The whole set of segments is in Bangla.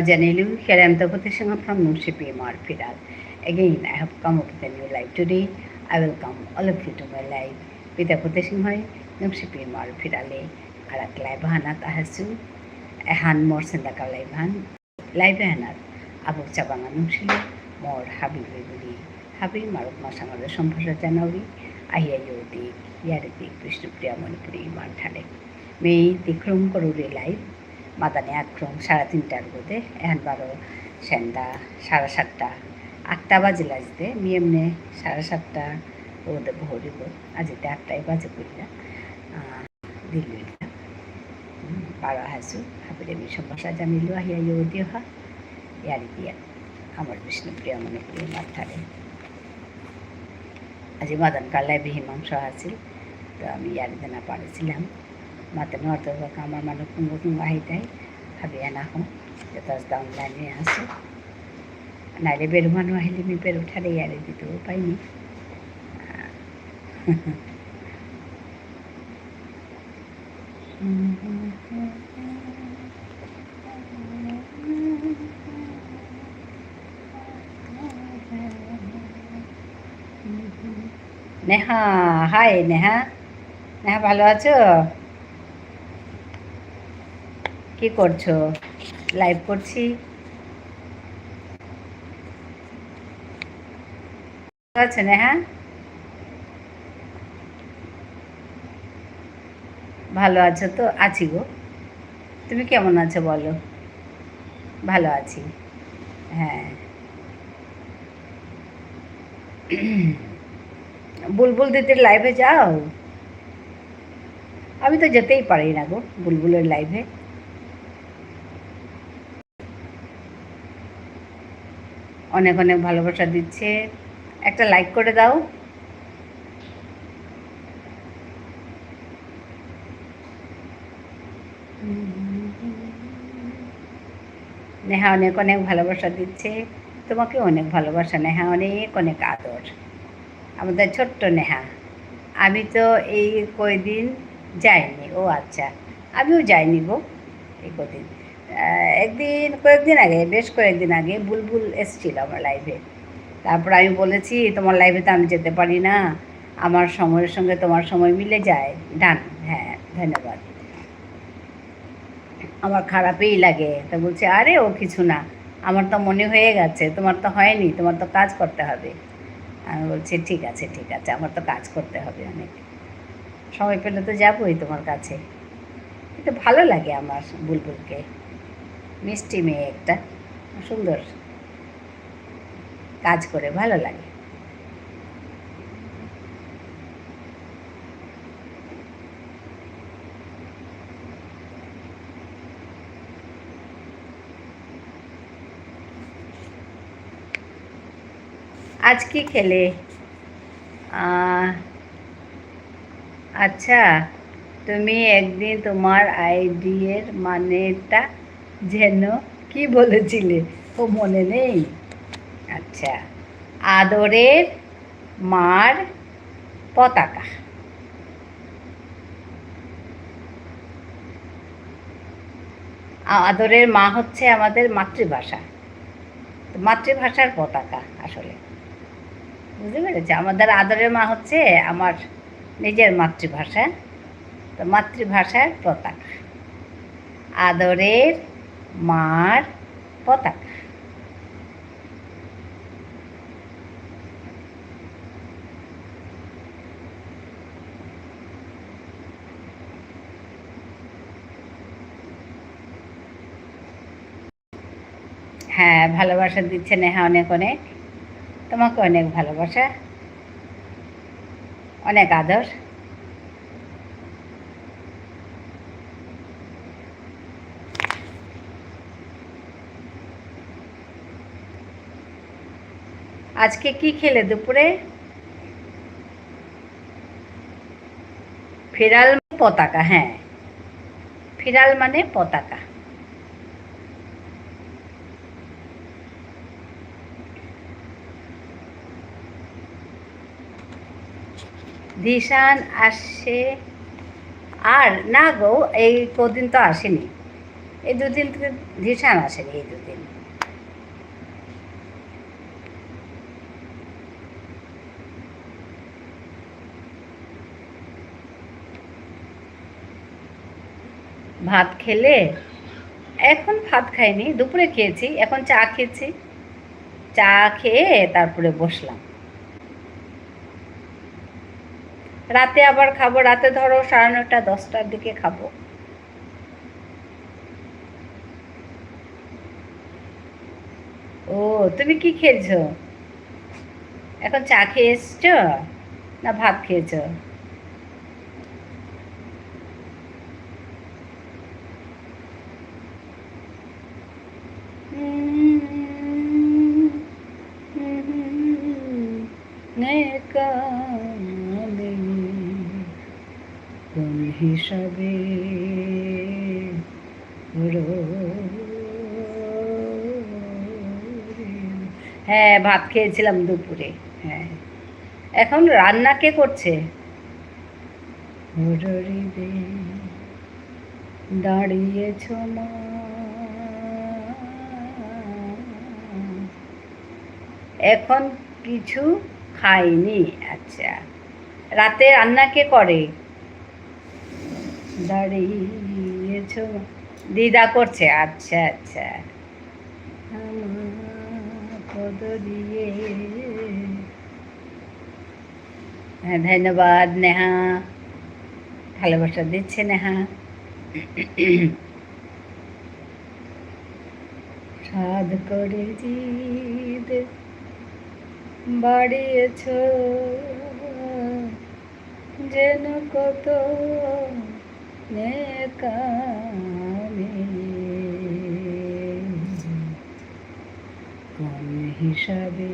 Janilu, here I am the Putishanga from Nurshi PMR Firal. Again, I have come up with a new live today. I welcome all of you to my live with a Putishing Nurshi PMR Firale. Arak live hanat ahasu, a hand more sendaka live hanat, Abu Chabanga Nushili, more happy Vibuli, happy Maruk Masanga Shampasha Janari, Aya Yodi, Yariki, Krishna Priya Manipuri, Martale. May the Krum Koruri live. মাদানে আক্রম 3:30টার মধ্যে এখন 12 সন্ধ্যা 7:30 8টা বাজে লাগতে মি এমনি 7:30 ওদের ভরিব আজিতে 8টায় বাজে করিয়া দিল্লি পারা হাসু হাবিলে মি সমস্যা জানিলো আহিয়া ইউদি হা ইয়ারি দিয়া আমার বিষ্ণুপ্রিয়া মনে করি মাথারে আজি মাদান কালাই বিহিমাংস আছিল তো আমি ইয়ারি দেনা পারেছিলাম Mata norte wa kama manu kungu ahitay habiyan ako jatas down line niya aso nale beru manu ahili mi beru thare yare dito upay ni Neha hi Neha Neha bhalo acho কি করছো লাইভ করছি আছে না হ্যাঁ ভালো আছো তো আছি গো তুমি কেমন আছো বলো ভালো আছি হ্যাঁ বুলবুল দিদির লাইভে যাও আমি তো যেতেই পারি না গো বুলবুলের লাইভে অনেক অনেক ভালোবাসা দিচ্ছে একটা লাইক করে দাও নেহা অনেক অনেক ভালোবাসা দিচ্ছে তোমাকে অনেক ভালোবাসা নেহা অনেক অনেক আদর আমাদের ছোট্ট নেহা আমি তো এই কয়দিন যাইনি ও আচ্ছা আমিও যাইনি গো এই কদিন কয়েকদিন আগে বেশ কয়েকদিন আগে বুলবুল এসেছিল আমার লাইভে তারপর আমি বলেছি তোমার লাইভে তো আমি যেতে পারি না আমার সময়ের সঙ্গে তোমার সময় মিলে যায় ডান হ্যাঁ ধন্যবাদ আমার খারাপই লাগে তা বলছে আরে ও কিছু না আমার তো মনে হয়ে গেছে তোমার তো হয়নি তোমার তো কাজ করতে হবে আমি বলছি ঠিক আছে আমার তো কাজ করতে হবে অনেক সময় পেলে তো যাবোই তোমার কাছে কিন্তু ভালো লাগে আমার বুলবুলকে মিষ্টি মেয়ে একটা সুন্দর কাজ করে ভালো লাগে আজ কি খেলে আচ্ছা তুমি একদিন তোমার আইডিয়ের মানেটা যেন কি বলেছিলে ও মনে নেই আচ্ছা আদরের মার পতাকা আদরের মা হচ্ছে আমাদের মাতৃভাষা মাতৃভাষার পতাকা আসলে বুঝতে পেরেছি আমাদের আদরের মা হচ্ছে আমার নিজের মাতৃভাষা তো মাতৃভাষার পতাকা আদরের মার পতাকা হ্যাঁ ভালোবাসা দিচ্ছে নেহা অনেক অনেক তোমাকে অনেক ভালোবাসা অনেক আদর আজকে কি খেলে দুপুরে ফিরাল পতাকা হ্যাঁ ফিরাল মানে পতাকা ধিশান আসে আর না গো, এই কদিন তো আসেনি, এই দুদিন থেকে ধিশান আসেনি, এই দুদিন। ভাত খেলে? এখন ভাত খাইনি, দুপুরে খেয়েছি, এখন চা খেয়েছি, চা খেয়ে তারপরে বসলাম। রাতে আবার খাবো, রাতে ধরো 9:30 10টার দিকে খাবো। ও, তুমি কি খেয়েছো? এখন চা খেয়ে এসছো না ভাত খেয়েছো? নেকালে কোন হিসাবে হ্যাঁ, ভাত খেয়েছিলাম দুপুরে। হ্যাঁ, এখন রান্না কে করছে? হরিদে দাঁড়িয়েছ মা, এখন কিছু খাইনি। আচ্ছা, রাতে রান্না কে করে? দাঁড়িয়েছ, দিদা করছে। আচ্ছা আচ্ছা, আমার পদ দিয়ে। হ্যাঁ, ধন্যবাদ নেহা, ভালোবাসা দিচ্ছে নেহা। সাধ করে জিদ বাড়িয়েছ যেন কত নেকামে, কোন হিসাবে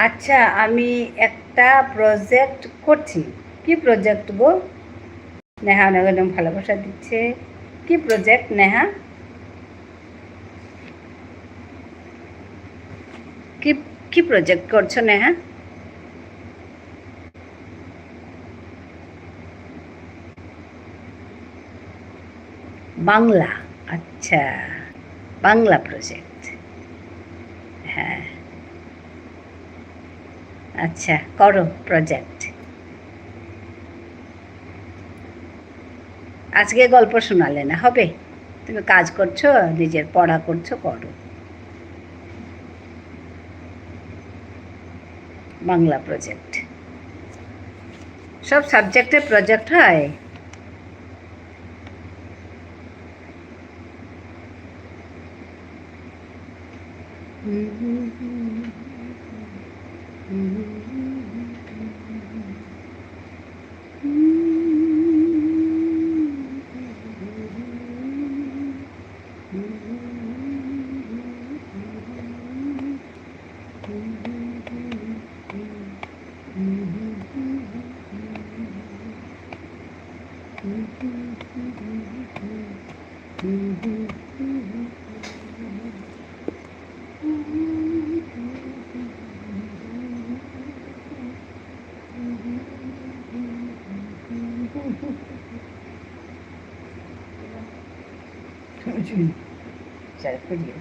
আচ্ছা, আমি একটা প্রজেক্ট করছি। কি প্রজেক্ট গো? নেহা অনেক একদম ভালোবাসা দিচ্ছে। কি প্রজেক্ট নেহা? কি কি প্রজেক্ট করছো নেহা? বাংলা? আচ্ছা, বাংলা প্রজেক্ট। হ্যাঁ, আচ্ছা, করো প্রজেক্ট। আজকে গল্প শোনালে না হবে? তুমি কাজ করছো, নিজের পড়া করছো, করো। বাংলা প্রজেক্ট, সব সাবজেক্টের প্রজেক্ট হয়। Certo, podia.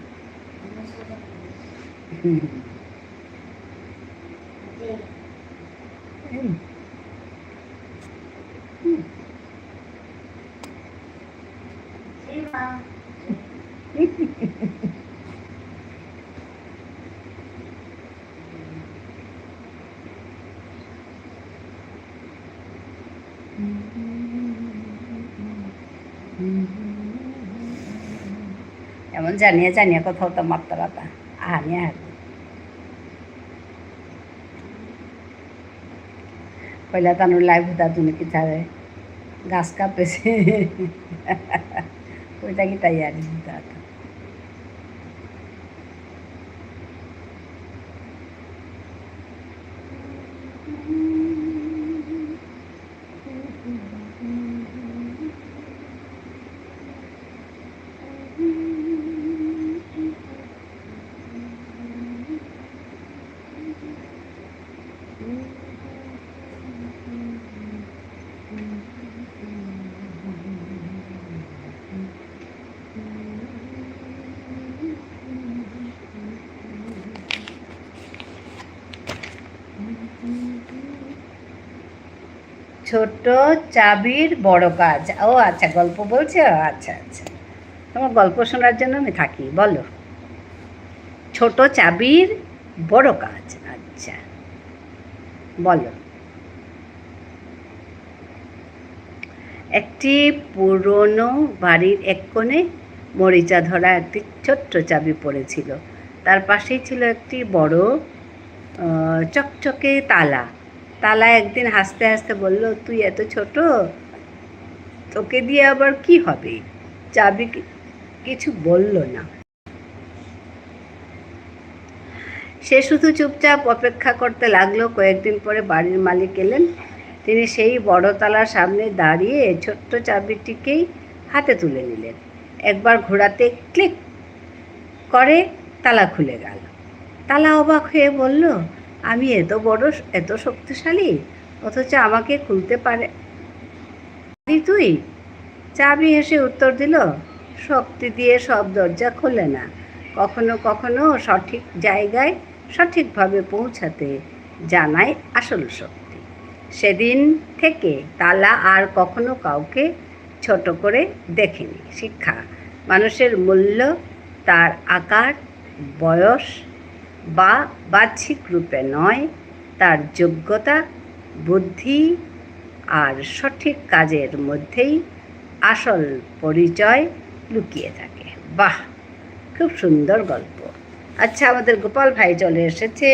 এমন জানিয়ে জানিয়ে কোথাও তো মারতে পারতা আহানি আর পয়লা তানুর লাইভ হতা তুমি কি থাকে গাছ কাঁপেছে ওইটা কি তাই আর ছোট চাবির বড় কাজ। ও আচ্ছা, গল্প বলছে। আচ্ছা আচ্ছা, তোমার গল্প শোনার জন্য আমি থাকি। বলো, ছোট চাবির বড় কাজ। আচ্ছা বলো। একটি পুরনো বাড়ির এক কোণে মরিচা ধরা একটি ছোট্ট চাবি পড়েছিল। তার পাশেই ছিল একটি বড় চকচকে তালা। তালা একদিন হাসতে হাসতে বলল, তুই এত ছোট, তোকে দিয়ে আবার কি হবে? চাবি কিছু বলল না। সে শুধু চুপচাপ অপেক্ষা করতে লাগলো। কয়েকদিন পরে বাড়ির মালিক এলেন। তিনি সেই বড় তালার সামনে দাঁড়িয়ে ছোট্ট চাবিটিকেই হাতে তুলে নিলেন। একবার ঘোরাতে ক্লিক করে তালা খুলে গেল। তালা অবাক হয়ে বলল, আমি এত শক্তিশালী, অথচ আমাকে খুলতে পারে তুই? চাবি হেসে উত্তর দিল, শক্তি দিয়ে সব দরজা খোলে না, কখনো কখনো সঠিক জায়গায় সঠিকভাবে পৌঁছাতে জানাই আসল শক্তি। সেদিন থেকে তালা আর কখনো কাউকে ছোট করে দেখেনি। শিক্ষা: মানুষের মূল্য তার আকার, বয়স বা বাহ্যিক রূপে নয়, তার যোগ্যতা, বুদ্ধি আর সঠিক কাজের মধ্যেই আসল পরিচয় লুকিয়ে থাকে। বাহ, খুব সুন্দর গল্প। আচ্ছা, আমাদের গোপাল ভাই চলে এসেছে।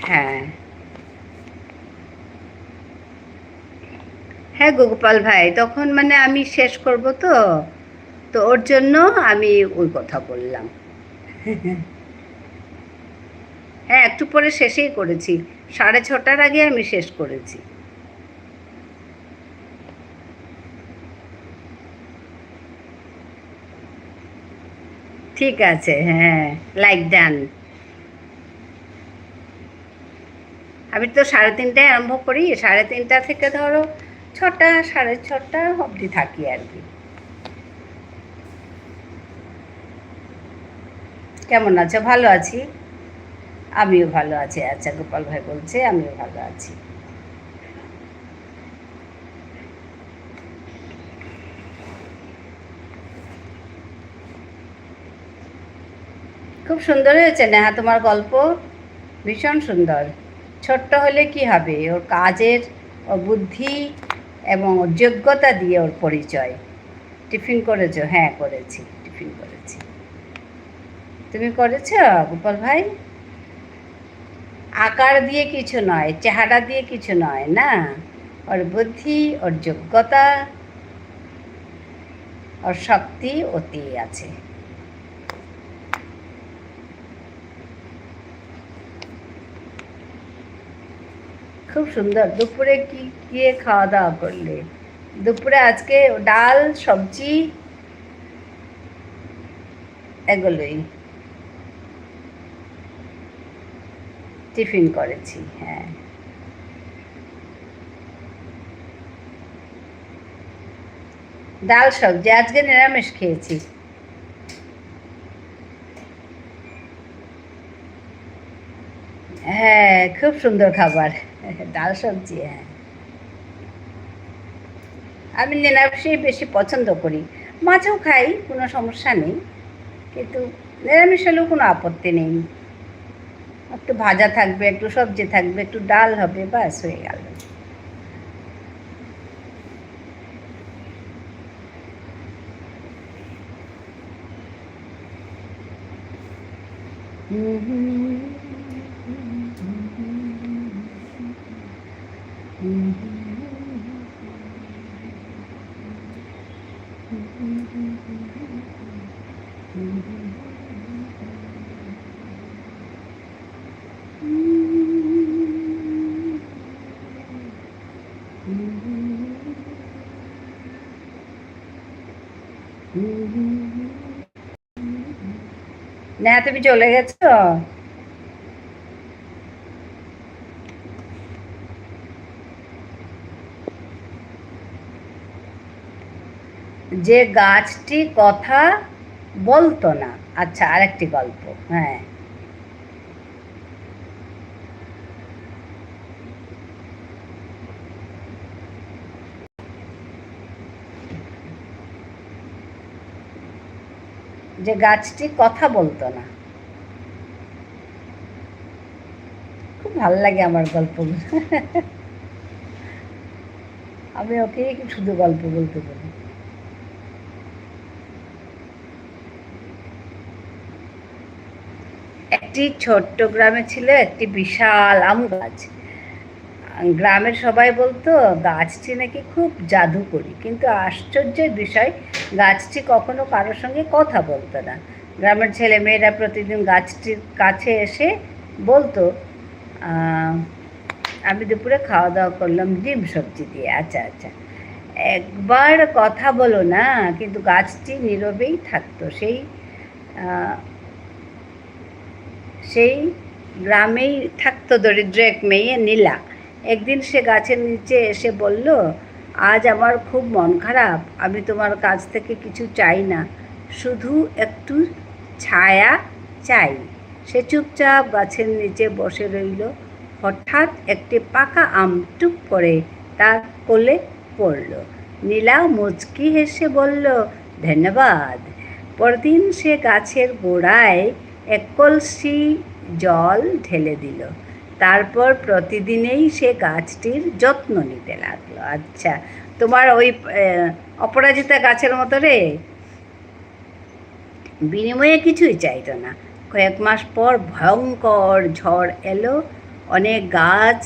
হ্যাঁ হ্যাঁ গোপাল ভাই, তখন মানে আমি শেষ করব তো ওর জন্য আমি ওই কথা বললাম। হ্যাঁ, একটু পরে শেষেই করেছি, 6:30টার আগে আমি শেষ করেছি। ঠিক আছে, হ্যাঁ, লাইক ডান। আমি তো 3:30টায় আরম্ভ করি, 3:30 থেকে ধরো 6টা 6:30 অবধি থাকি আর কি। কেমন আছো? ভালো আছি, আমিও ভালো আছি। আচ্ছা, গোপাল ভাই বলছে আমিও ভালো আছি। খুব সুন্দর হয়েছে নেহা, তোমার গল্প ভীষণ সুন্দর। ছোট্ট হলে কি হবে, ওর কাজের, ওর বুদ্ধি এবং ওর যোগ্যতা দিয়ে ওর পরিচয়। টিফিন করেছো? হ্যাঁ করেছি, টিফিন করেছি। তুমি করেছো গোপাল ভাই? আকার দিয়ে কিছু নয়, চেহারা দিয়ে কিছু নয়, না, ওর বুদ্ধি, ওর যোগ্যতা, ওর শক্তি ওতেই আছে। খুব সুন্দর। দুপুরে কি খাওয়া দাওয়া করলে? দুপুরে আজকে ডাল, সবজি এগুলোই টিফিন করেছি। হ্যাঁ, ডাল সবজি, আজকে নিরামিষ খেয়েছি। হ্যাঁ, খুব সুন্দর খাবার। ডাল সবজি, হ্যাঁ। আমি নিরামিষই বেশি পছন্দ করি, মাছও খাই, কোনো সমস্যা নেই, কিন্তু নিরামিষ হলেও কোনো আপত্তি নেই। একটু ভাজা থাকবে, একটু সবজি থাকবে, একটু ডাল হবে, ব্যাস হয়ে গেল। না, তুমি চলে গেছো? যে গাছটি কথা বলতো না। আচ্ছা, আরেকটি গল্প। হ্যাঁ, যে গাছটি কথা বলতো না। খুব ভালো লাগে আমার গল্পগুলো। আমি ওকে শুধু গল্প বলতে বলি। একটি ছোট্ট গ্রামে ছিল একটি বিশাল আম গাছ। গ্রামের সবাই বলতো গাছটি নাকি খুব জাদুকরি, কিন্তু আশ্চর্যের বিষয়, গাছটি কখনো কারোর সঙ্গে কথা বলতো না। গ্রামের ছেলে মেয়েরা প্রতিদিন গাছটির কাছে এসে বলতো, আমি দুপুরে খাওয়া দাওয়া করলাম ডিম সবজি দিয়ে। আচ্ছা আচ্ছা, একবার কথা বলো না। কিন্তু গাছটি নীরবেই থাকতো। সেই গ্রামেই থাকতো দরিদ্র এক মেয়ে নীলা। একদিন সে গাছের নিচে এসে বলল, আজ আমার খুব মন খারাপ, আমি তোমার কাছ থেকে কিছু চাই না, শুধু একটু ছায়া চাই। সে চুপচাপ গাছের নিচে বসে রইল। হঠাৎ একটি পাকা আম টুপ করে তার কোলে পড়ল। নীলা মুচকি হেসে বলল, ধন্যবাদ। পরদিন সে গাছের গোড়ায় এক কলসি জল ঢেলে দিল। তারপর প্রতিদিনেই সে গাছটির যত্ন নিতে লাগলো। আচ্ছা, তোমার ওই অপরাজিতা গাছের মতো রে, বিনিময়ে কিছুই চাইতো না। কয়েক মাস পর ভয়ঙ্কর ঝড় এলো, অনেক গাছ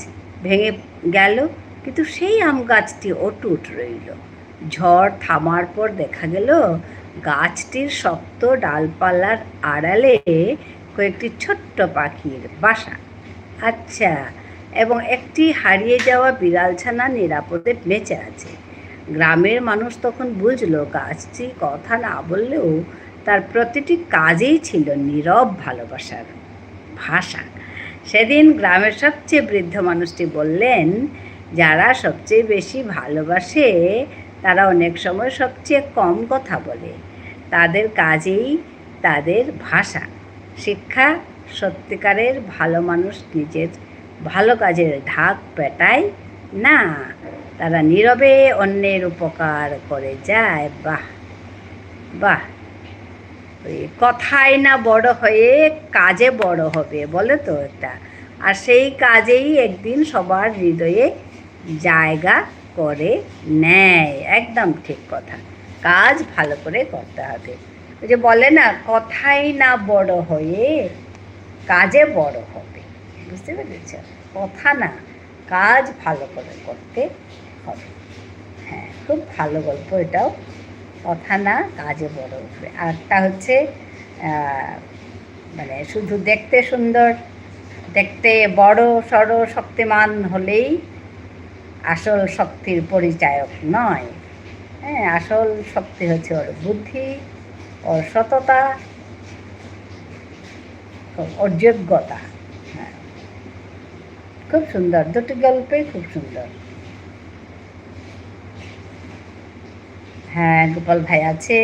ভেঙে গেল, কিন্তু সেই আম গাছটি অটুট রইল। ঝড় থামার পর দেখা গেল গাছটির শক্ত ডালপালার আড়ালে কয়েকটি ছোট্ট পাখির বাসা। আচ্ছা, এবং একটি হারিয়ে যাওয়া বিড়ালছানা নিরাপদে বেঁচে আছে। গ্রামের মানুষ তখন বুঝলো গাছটি কথা না বললেও তার প্রতিটি কাজেই ছিল নীরব ভালোবাসার ভাষা। সেদিন গ্রামের সবচেয়ে বৃদ্ধ মানুষটি বললেন, যারা সবচেয়ে বেশি ভালোবাসে তারা অনেক সময় সবচেয়ে কম কথা বলে, তাদের কাজেই তাদের ভাষা। শিক্ষা, সত্যিকারের ভালো মানুষ নিজের ভালো কাজের ঢাক পেটায় না, তারা নীরবে অন্যের উপকার করে যায়। বাহ বাহ, কথাই না বড় হয়ে কাজে বড় হবে বলে তো এটা, আর সেই কাজেই একদিন সবার হৃদয়ে জায়গা করে নেয়। একদম ঠিক কথা, কাজ ভালো করে করতে হবে। ওই যে বলে না, কথাই না বড় হয়ে কাজে বড় হবে। বুঝতে পেরেছ? কথা না, কাজ ভালো করে করতে হবে। হ্যাঁ, খুব ভালো গল্প এটাও। কথা না, কাজে বড় উঠবে। আরেকটা হচ্ছে মানে শুধু দেখতে সুন্দর, দেখতে বড় সড়ো শক্তিমান হলেই আসল শক্তির পরিচায়ক নয়। হ্যাঁ, আসল শক্তি হচ্ছে ওর বুদ্ধি, ওর সততা, ওর যোগ্যতা। হ্যাঁ, খুব সুন্দর, দুটি গল্পই খুব সুন্দর। হ্যাঁ, গোপাল ভাই আছে।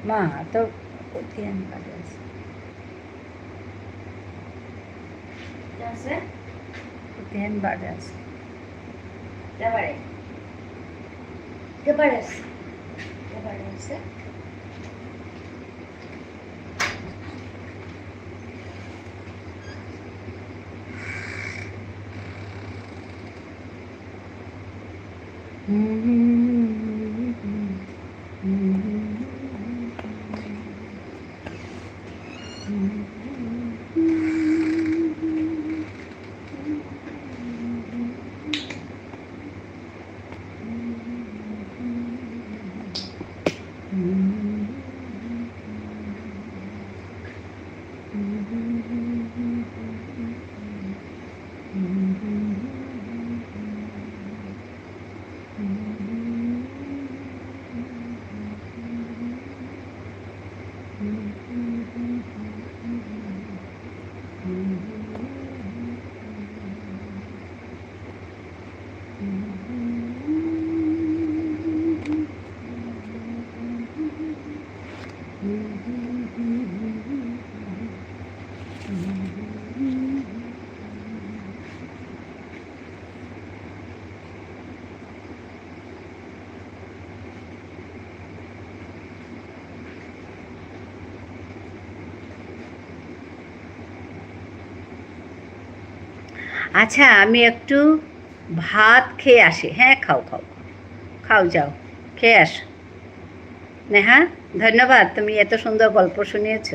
মা তো কোথায় আছে, কোথায় বাড়ি আছে, আছে। আচ্ছা, আমি একটু ভাত খেয়ে আসি। হ্যাঁ, খাও খাও খাও, যাও খেয়ে আসো। নেহা, ধন্যবাদ, তুমি এত সুন্দর গল্প শুনিয়েছ।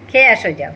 খেয়ে আসো, যাও।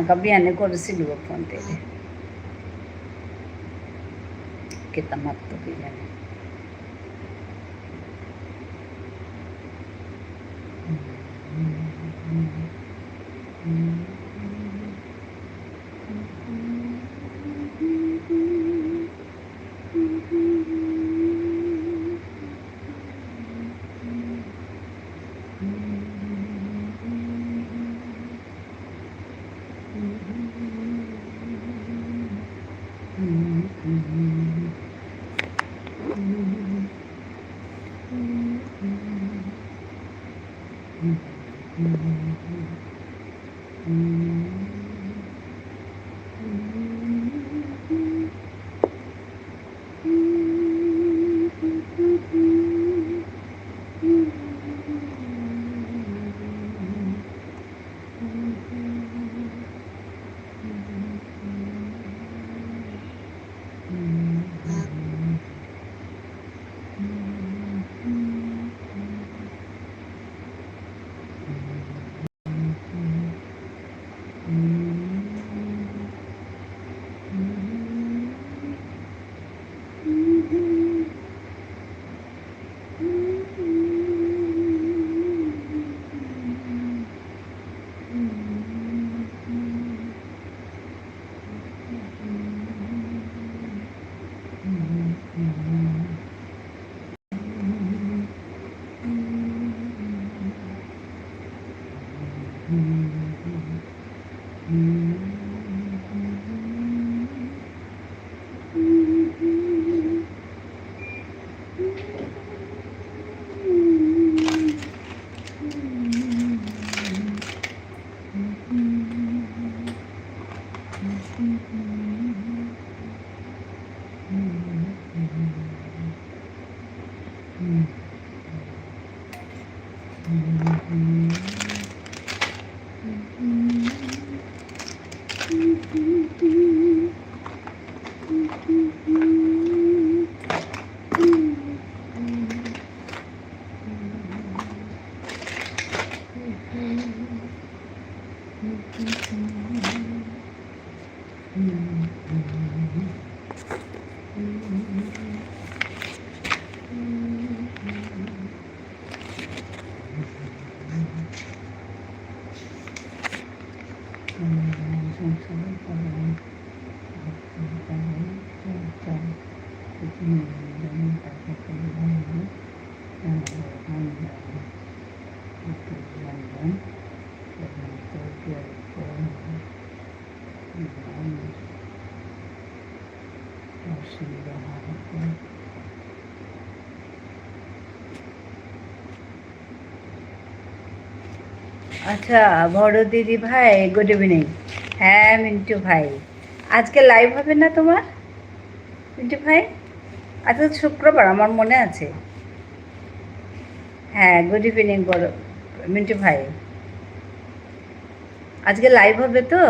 Gabbiane করেছিল ফোন থেকে কেতা মারতো কি জানে আচ্ছা, বড় দিদি ভাই, গুড ইভিনিং। হ্যাঁ মিন্টু ভাই, আজকে লাইভ হবে না তোমার মিন্টু ভাই? আজকে শুক্রবার, আমার মনে আছে। হ্যাঁ, গুড ইভিনিং বড় মিন্টু ভাই, আজকে লাইভ হবে তো?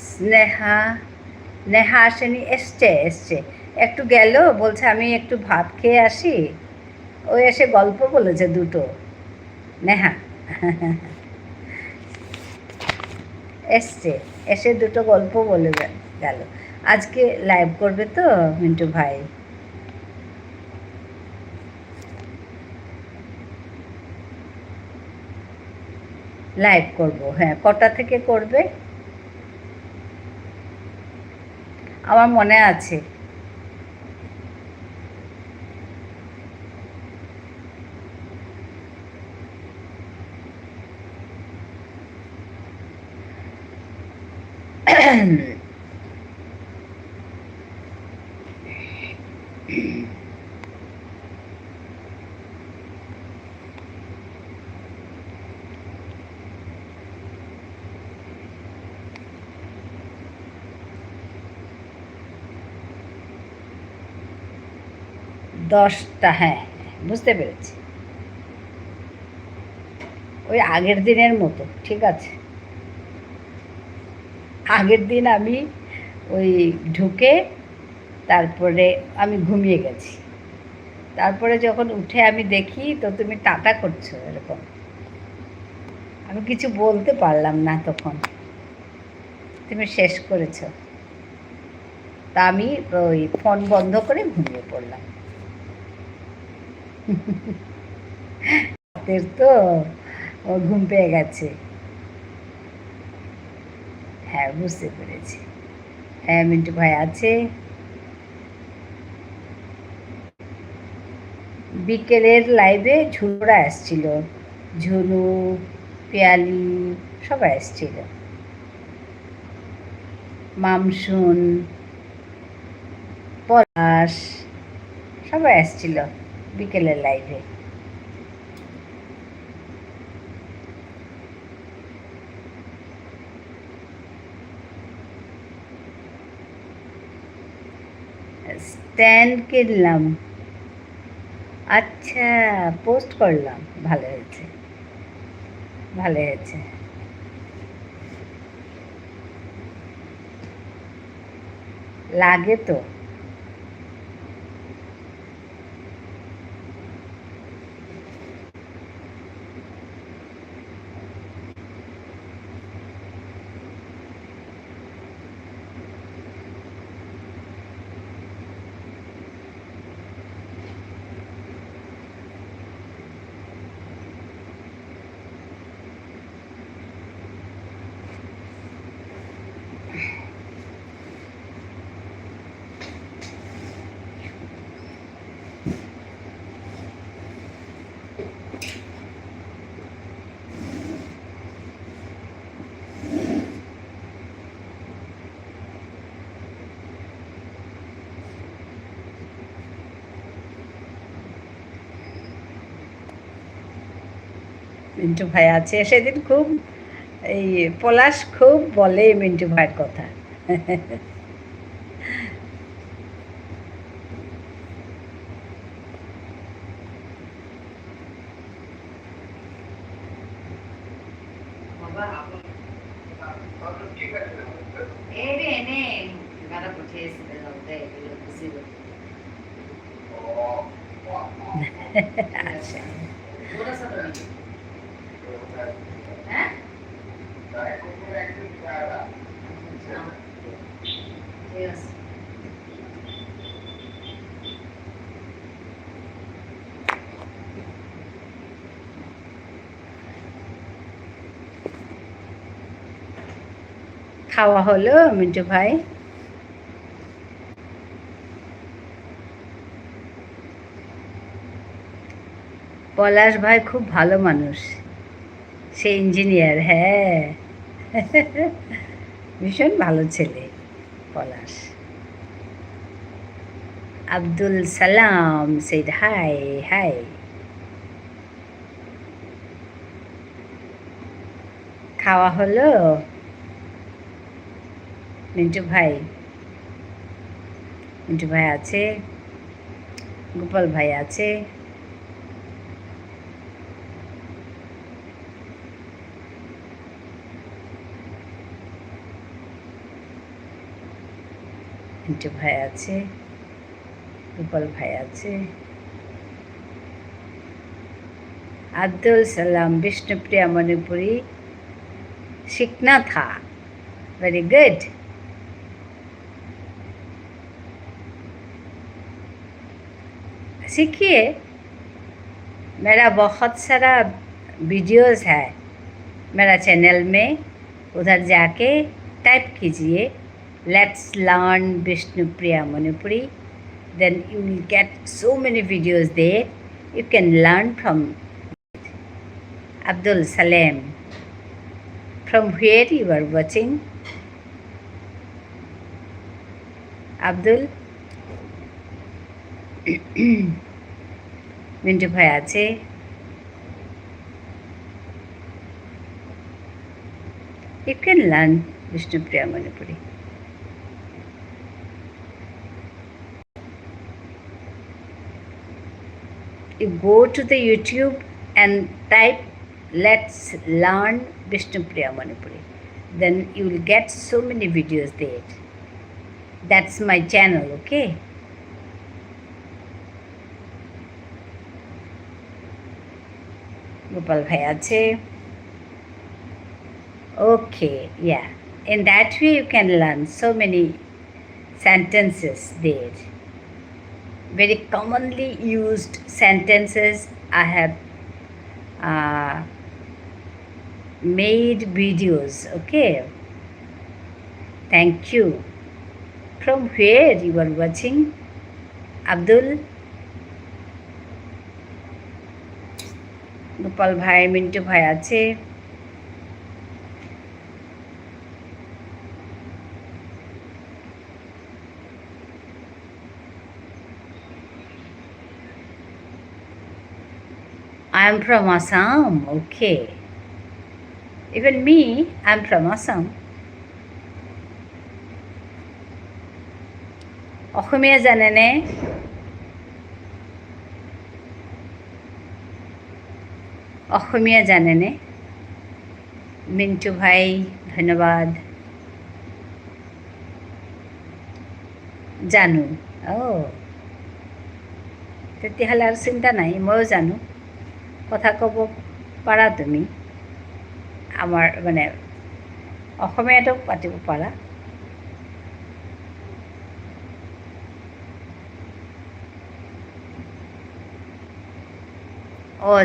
স্নেহা, নেহা আসেনি, এসছে একটু গেল, বলছে আমি একটু ভাত খেয়ে আসি। ও এসে গল্প বলেছে দুটো, নেহা এসছে, এসে দুটো গল্প বলে গেল। আজকে লাইভ করবে তো মিন্টু ভাই? লাইভ করব, হ্যাঁ। কটা থেকে করবে? আমার মনে আছে। দশটা, হ্যাঁ বুঝতে পেরেছি। ওই আগের দিনের মতো, ঠিক আছে। আগের দিন আমি ওই ঢুকে তারপরে আমি ঘুমিয়ে গেছি, তারপরে যখন উঠে আমি দেখি তো তুমি টাটা করছো এরকম, আমি কিছু বলতে পারলাম না তখন, তুমি শেষ করেছো। তা আমি ওই ফোন বন্ধ করে ঘুমিয়ে পড়লাম। রাতের তো ঘুম পেয়ে গেছে। হ্যাঁ বুঝতে পেরেছি। হ্যাঁ মিন্টু ভাই আছে। বিকেলের লাইভে ঝুনুরা আসছিল, ঝুনু, পিয়ালি, সবাই আসছিল, মামসুন, পলাশ, সবাই আসছিল বিকেলের লাইভে। স্ট্যান্ড কিনলাম, আচ্ছা পোস্ট করলাম, ভালো হয়েছে, ভালো হয়েছে। লাগে তো। মিন্টু ভাই আছে, সেদিন খুব এই পলাশ খুব বলে মিন্টু ভাইয়ের কথা। আচ্ছা খাওয়া হলো মিন্টু ভাই? পলাশ ভাই খুব ভালো মানুষ, সে ইঞ্জিনিয়ার। হ্যাঁ, ভীষণ ভালো ছেলে পলাশ। Abdul Salam said high high. খাওয়া হলো মিন্টু ভাই? মিন্টু ভাই আছে, গোপাল ভাই আছে। মিন্টু ভাই আছে, গোপাল ভাই আছে। আব্দুল সালাম, বিষ্ণুপ্রিয়া মণিপুরি सीखना था। Very good. सीखिए, मेरा बहुत सारा वीडियोस है मेरा चैनल में, उधर जाके टाइप कीजिए let's learn Vishnupriya Manipuri, then you will get so many videos there, you can learn from Abdul Salam. From where you are watching? Abdul? Mintu ভাই আছে, you can learn Vishnupriya Manipuri. You go to the YouTube and type let's learn Vishnupriya Manipuri, then you will get so many videos there. That's my channel, okay? Gopal bhai ache. Okay, yeah. In that way you can learn so many sentences there. Very commonly used sentences I have made videos, okay? Thank you. From where you are watching? Abdul? Gopal ভাই, মিন্টু ভাই আছে। I am from Assam, okay. Even me, I am from Assam. Asamiya জানেনে? অসমীয়া জানেনে? মিন্টু ভাই ধন্যবাদ। জানো? তেতিয়াহ'লে আৰু চিন্তা নাই, ময়ো জানো। কথা ক'ব পাৰা তুমি, আমাৰ মানে অসমীয়াটো পাতিব পাৰা।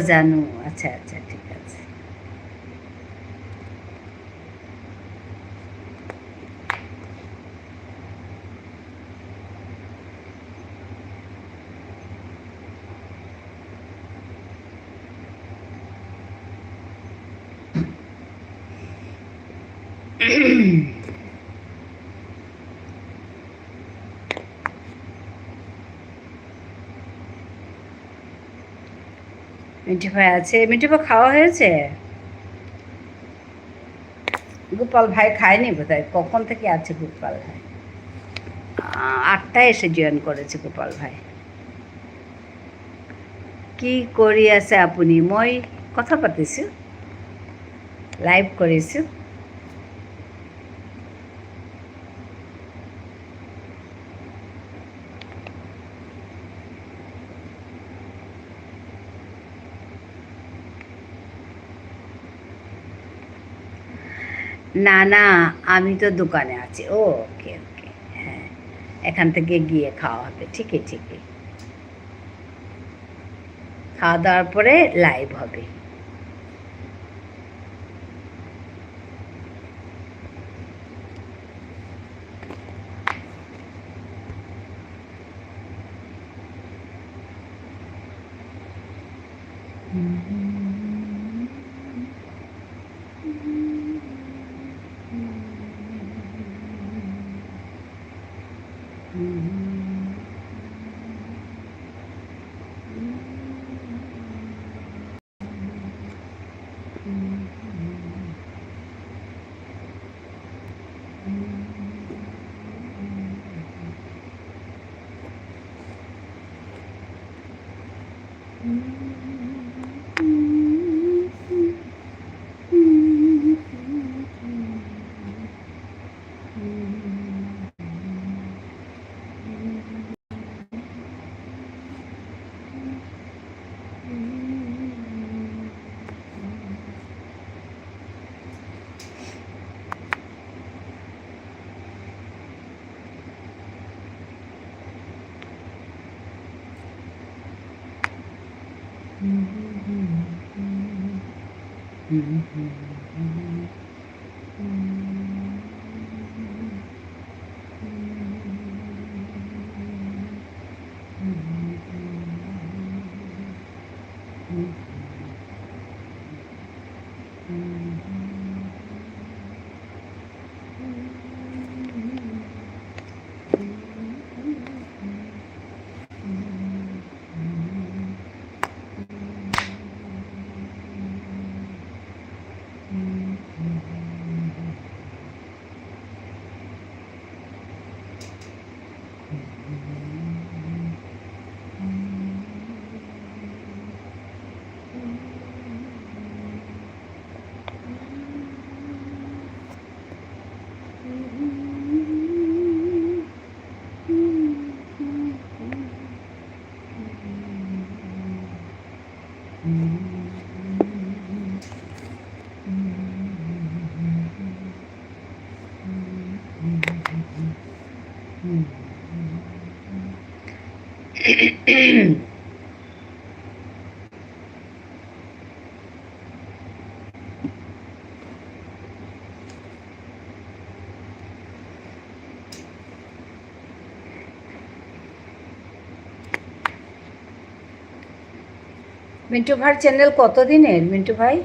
জানো, আচ্ছা আচ্ছা, ঠিক আছে। মিঠু ভাই আছে। মিঠু ভাই খাওয়া হয়েছে? গোপাল ভাই খায়নি বোধহয়, কখন থেকে আছে গোপাল ভাই? 8টায় এসে জয়েন করেছে গোপাল ভাই। কি কৰি আছে আপুনি? মই কথা পাতিছোঁ, লাইভ কৰিছোঁ। না না, আমি তো দোকানে আছি। ওকে ওকে, হ্যাঁ, এখান থেকে গিয়ে খাওয়া হবে। ঠিকই ঠিকই, খাওয়া দাওয়ার পরে লাইভ হবে। মিন্টু ভাইয়ের চ্যানেল কতদিনের মিন্টু ভাই?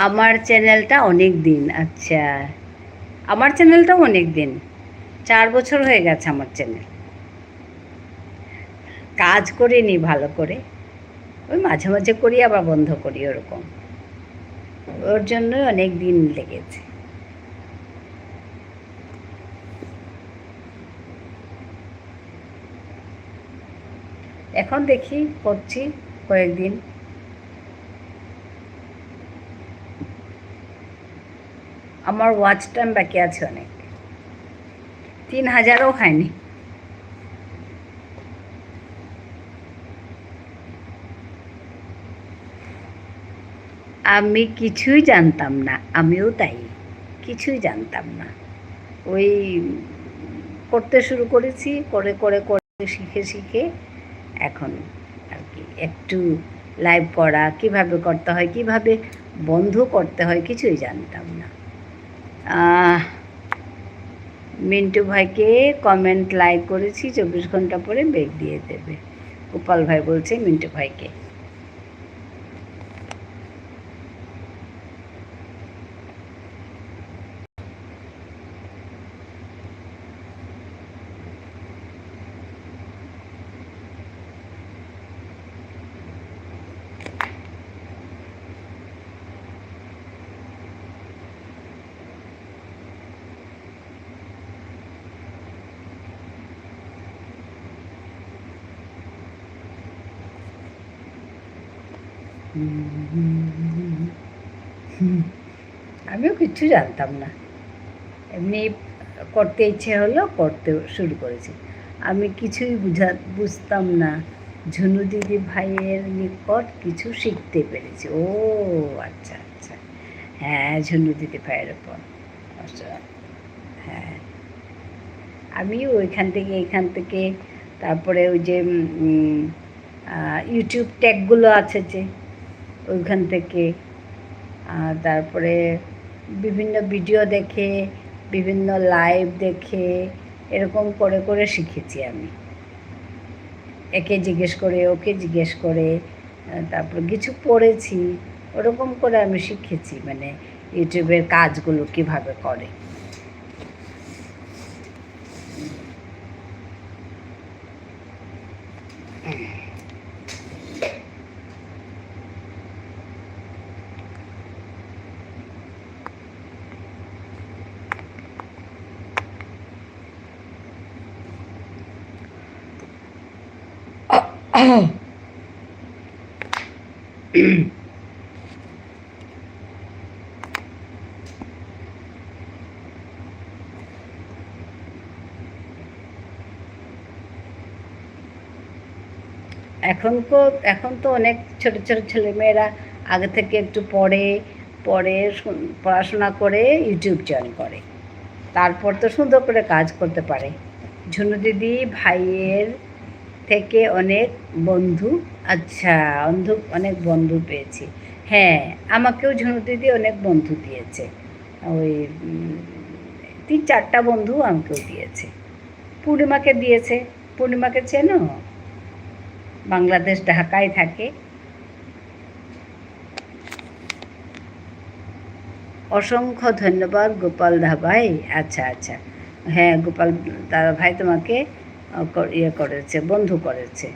আমার চ্যানেলটা অনেক দিন। আচ্ছা, আমার চ্যানেলটাও অনেক দিন, 4 বছর হয়ে গেছে আমার চ্যানেল। কাজ করিনি ভালো করে, ওই মাঝে মাঝে করি আবার বন্ধ করি, ওরকম। ওর জন্যই অনেক দিন লেগেছে। এখন দেখি, করছি কয়েকদিন। আমার ওয়াচ টাইম বাকি আছে অনেক, 3000ও হয়নি। আমি কিছুই জানতাম না, আমিও তাই, কিছুই জানতাম না। ওই করতে শুরু করেছি, করে করে করে শিখে শিখে এখন আর কি একটু লাইভ করা, কিভাবে করতে হয়, কিভাবে বন্ধ করতে হয়, কিছুই জানতাম না। মিন্টু ভাইকে কমেন্ট লাইক করেছি, 24 ঘন্টা পরে ব্যাগ দিয়ে দেবে। গোপাল ভাই বলছে মিন্টু ভাইকে। আমিও কিচ্ছু জানতাম না, এমনি করতে ইচ্ছে হলো, করতে শুরু করেছি। আমি কিছুই বুঝতাম না, ঝুনু দিদি ভাইয়ের নিকট কিছু শিখতে পেরেছি। ও আচ্ছা আচ্ছা, হ্যাঁ ঝুনু দিদি ভাইয়ের উপর। আচ্ছা, হ্যাঁ আমিও ওইখান থেকে এইখান থেকে, তারপরে ওই যে ইউটিউব ট্যাগগুলো আছে যে ওইখান থেকে, তারপরে বিভিন্ন ভিডিও দেখে, বিভিন্ন লাইভ দেখে, এরকম করে করে শিখেছি আমি। একে জিজ্ঞেস করে, ওকে জিজ্ঞেস করে, তারপর কিছু পড়েছি, ওরকম করে আমি শিখেছি, মানে ইউটিউবের কাজগুলো কিভাবে করে। এখন তো অনেক ছোট ছোট ছেলেমেয়েরা আগে থেকে একটু পড়ে পড়ে পড়াশোনা করে ইউটিউব জয়েন করে, তারপর তো সুন্দর করে কাজ করতে পারে। ঝুনু দিদি ভাইয়ের থেকে অনেক বন্ধু, আচ্ছা অনেক বন্ধু পেয়েছি। হ্যাঁ আমাকেও ঝুনু দিদি অনেক বন্ধু দিয়েছে, ওই 3-4টা বন্ধু আমাকেও দিয়েছে। পূর্ণিমাকে দিয়েছে, পূর্ণিমাকে চেনো? বাংলাদেশ ঢাকায় থাকে। অসংখ্য ধন্যবাদ গোপাল দা ভাই। আচ্ছা আচ্ছা, হ্যাঁ গোপাল দাদা ভাই তোমাকে ইয়ে করেছে, বন্ধু করেছে।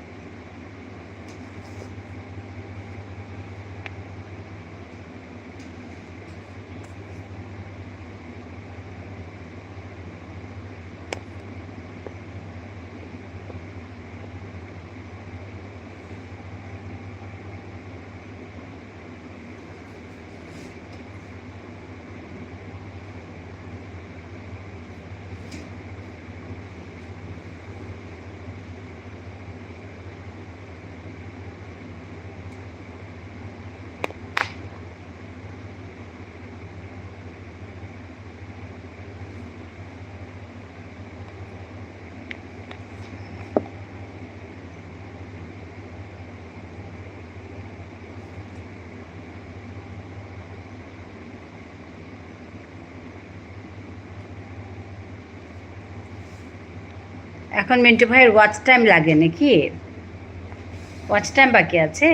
এখন মিন্টু ভাইয়ের ওয়াচ টাইম লাগে নাকি? ওয়াচ টাইম বাকি আছে?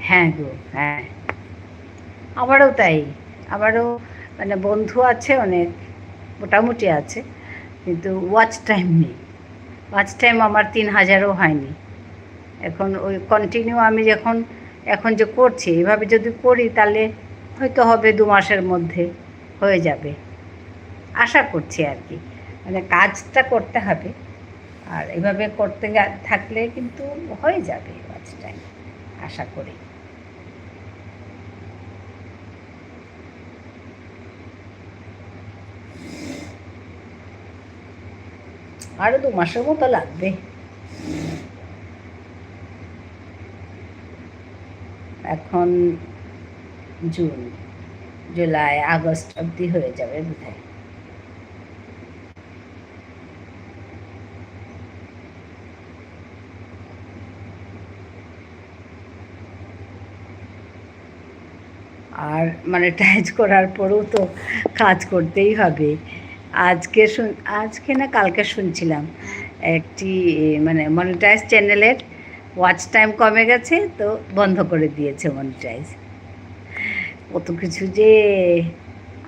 হ্যাঁ গো, হ্যাঁ আমারও তাই। আমারও মানে বন্ধু আছে অনেক, মোটামুটি আছে, কিন্তু ওয়াচ টাইম নেই। ওয়াচ টাইম আমার 3000ও হয়নি। এখন ওই কন্টিনিউ আমি এখন যে করছি এভাবে যদি করি তাহলে হয়তো হবে 2 মাসের মধ্যে হয়ে যাবে, আশা করছি আর কি। মানে কাজটা করতে হবে, আর এভাবে করতে থাকলে কিন্তু হয়ে যাবে ওয়াচ টাইম, আশা করি। আরও 2 মাসের মতো লাগবে। এখন জুন, জুলাই, আগস্ট অবধি হয়ে যাবে বোধহয়। আর মনিটাইজ করার পরেও তো কাজ করতেই হবে। আজকে না কালকে শুনছিলাম একটি মানে মনিটাইজ চ্যানেলের ওয়াচ টাইম কমে গেছে, তো বন্ধ করে দিয়েছে মনিটাইজ। কত কিছু যে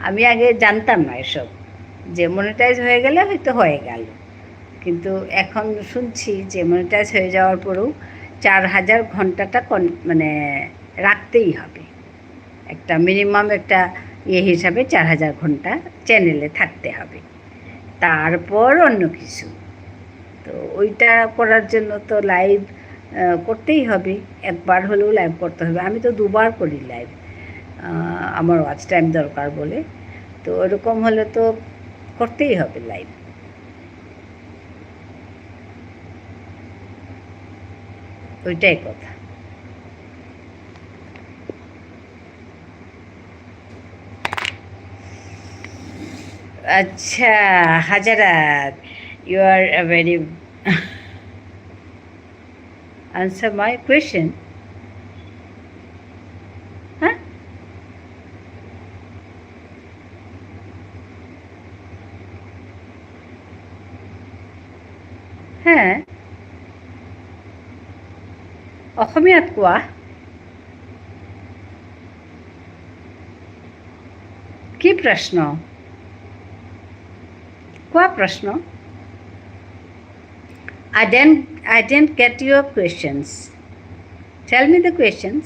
আমি আগে জানতাম না এসব, যে মনিটাইজ হয়ে গেলে হয়তো হয়ে গেল, কিন্তু এখন শুনছি যে মনিটাইজ হয়ে যাওয়ার পরেও 4000 ঘন্টাটা মানে রাখতেই হবে, একটা মিনিমাম একটা হিসাবে 4000 ঘন্টা চ্যানেলে থাকতে হবে, তারপর অন্য কিছু। তো ওইটা করার জন্য তো লাইভ করতেই হবে, একবার হলেও লাইভ করতে হবে। আমি তো 2বার করি লাইভ, আমার ওয়াচ টাইম দরকার বলে। তো ওরকম হলে তো করতেই হবে লাইভ। ওইটাই কথা। আচ্ছা হাজারাত, you are a very answer my question. হ্যাঁ, হ্যাঁ, অসমীয়াত কোৱা। কি প্ৰশ্ন? কোৱা প্ৰশ্ন। I didn't get your questions. Tell me the questions.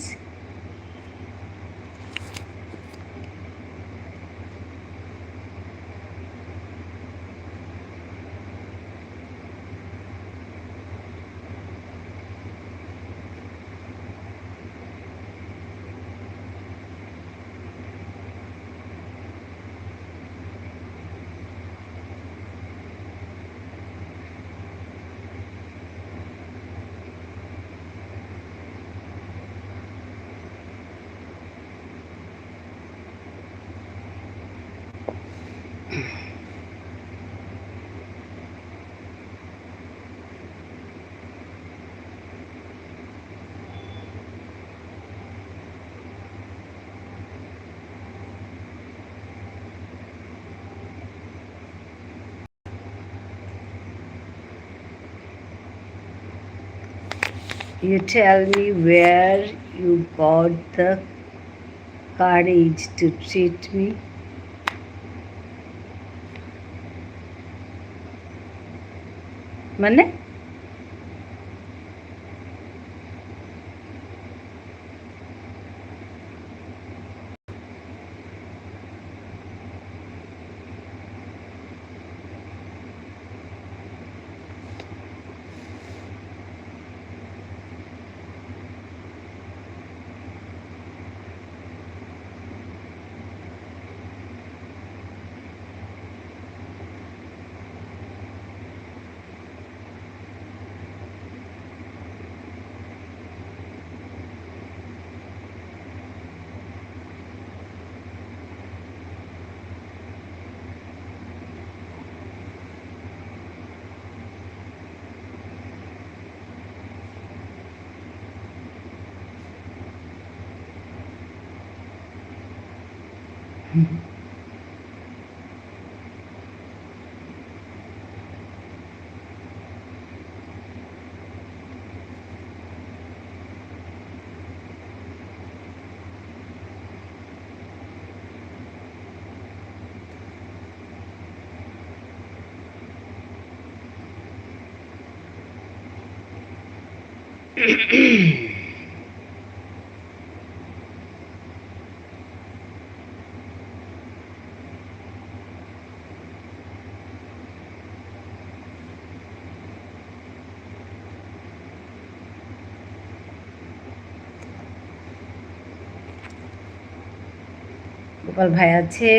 You tell me where you got the courage to treat me. মানে গোপাল ভাই আছে।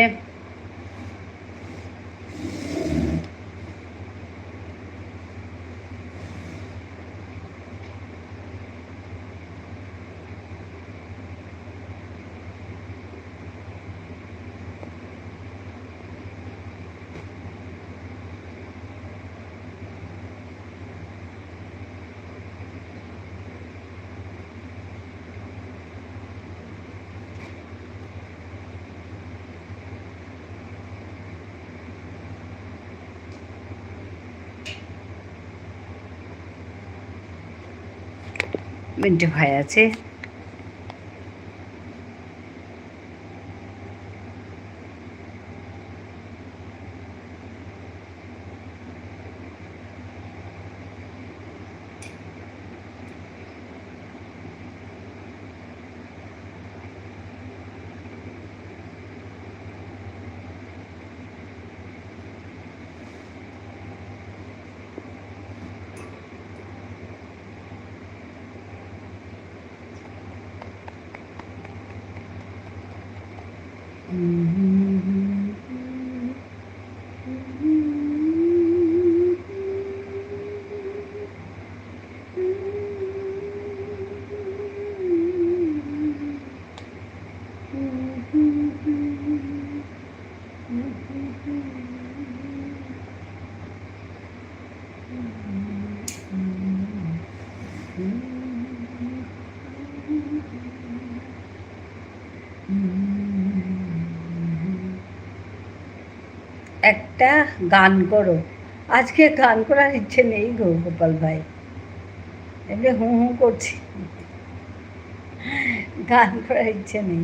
মিন্টু ভাই আছে। একটা গান করো। আজকে গান করার ইচ্ছে নেই গো গোপাল ভাই, এমনি হু হু করছি, গান করার ইচ্ছে নেই।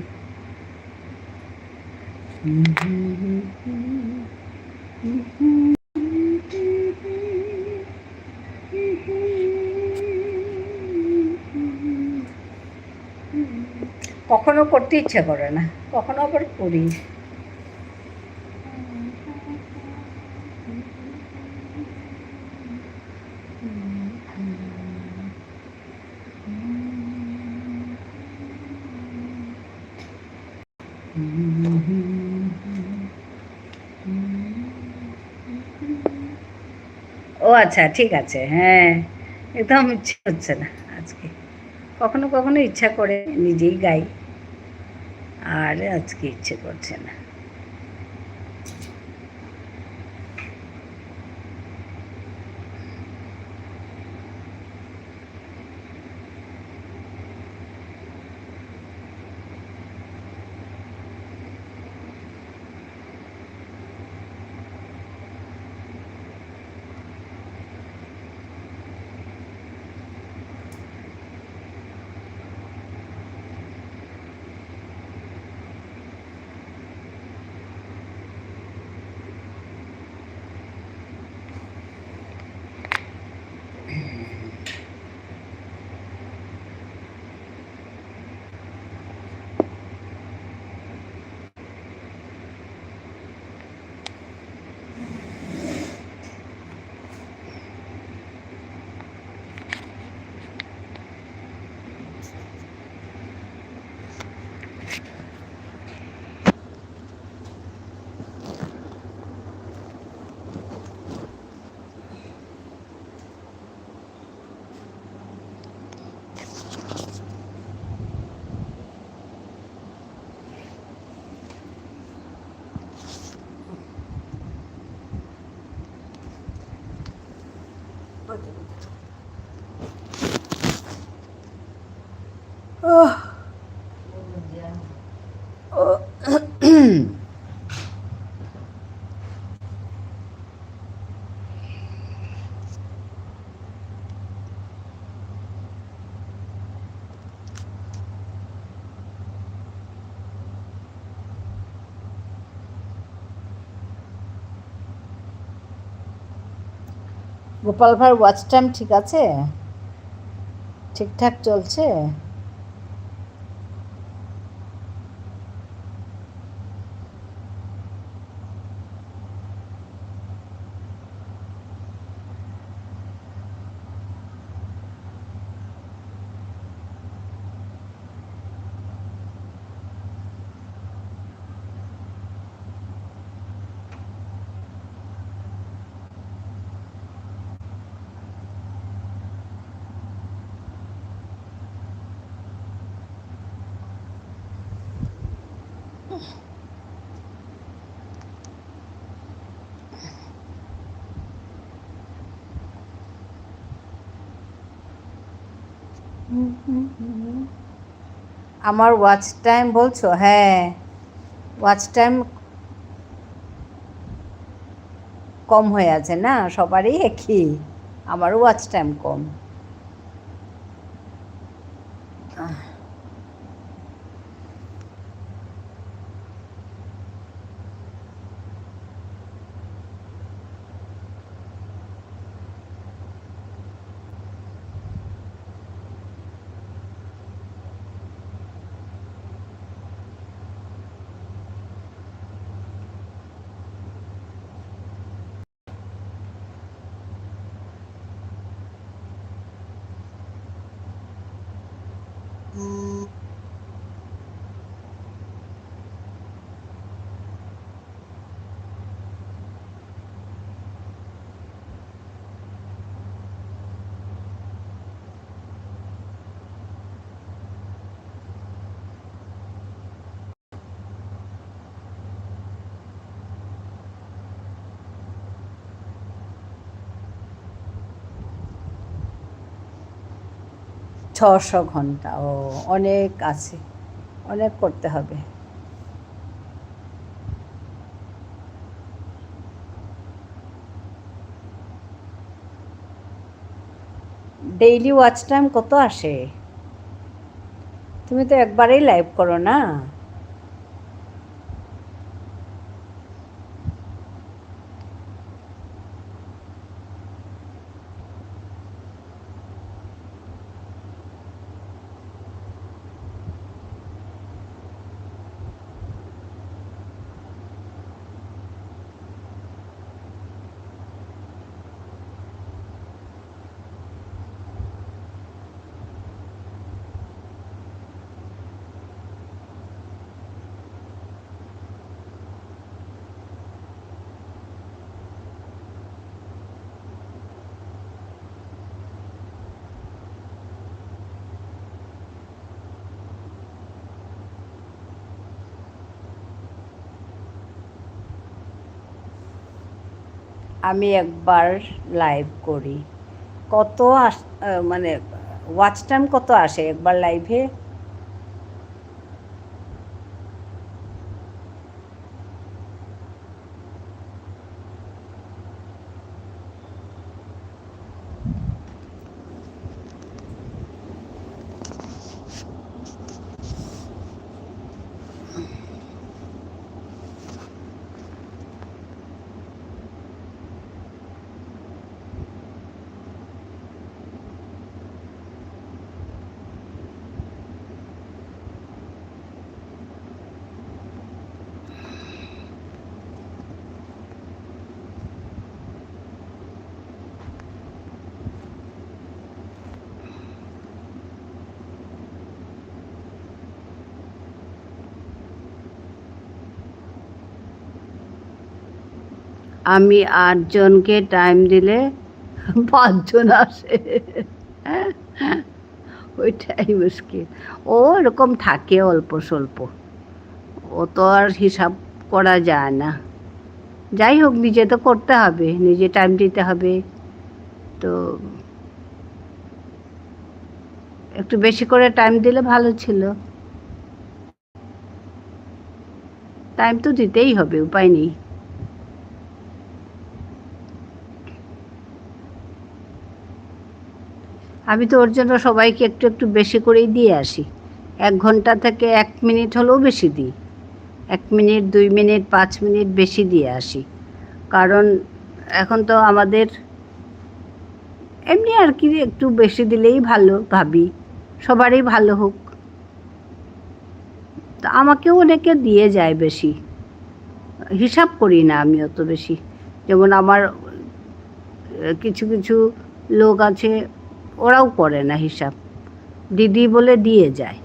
কখনো করতে ইচ্ছে করে না, কখনো আবার করি। ও আচ্ছা, ঠিক আছে, হ্যাঁ, একদম ইচ্ছে হচ্ছে না আজকে। কখনো কখনো ইচ্ছা করে, নিজেই গাই, আর আজকে ইচ্ছে করছে না। গোপাল ভাঁড় ওয়াচ টাইম ঠিক আছে, ঠিকঠাক চলছে? আমার ওয়াচ টাইম বলছো? হ্যাঁ, ওয়াচ টাইম কম হয়ে আছে না, সবারই একই, আমারও ওয়াচ টাইম কম। 600 ঘন্টা, ও অনেক আছে, অনেক করতে হবে। ডেইলি ওয়াচ টাইম কত আসে? তুমি তো একবারেই লাইভ করো না। আমি একবার লাইভ করি, কত মানে ওয়াচ টাইম কত আসে একবার লাইভে? আমি 8 জনকে টাইম দিলে 5 জন আসে, ওইটাই মুশকিল। ও এরকম থাকে অল্প স্বল্প, ও তো আর হিসাব করা যায় না। যাই হোক, নিজে তো করতে হবে, নিজে টাইম দিতে হবে, তো একটু বেশি করে টাইম দিলে ভালো ছিল। টাইম তো দিতেই হবে, উপায় নেই। আমি তো ওর জন্য সবাইকে একটু একটু বেশি করেই দিয়ে আসি। 1 ঘন্টা থেকে 1 মিনিট হলেও বেশি দিই, 1 মিনিট, 2 মিনিট, 5 মিনিট বেশি দিয়ে আসি। কারণ এখন তো আমাদের এমনি আর কি একটু বেশি দিলেই ভালো ভাবি, সবারই ভালো হোক। তা আমাকেও অনেকে দিয়ে যায় বেশি, হিসাব করি না আমি অত বেশি। যেমন আমার কিছু কিছু লোক আছে, ওরাও করে না হিসাব, দিদি বলে দিয়ে যায়,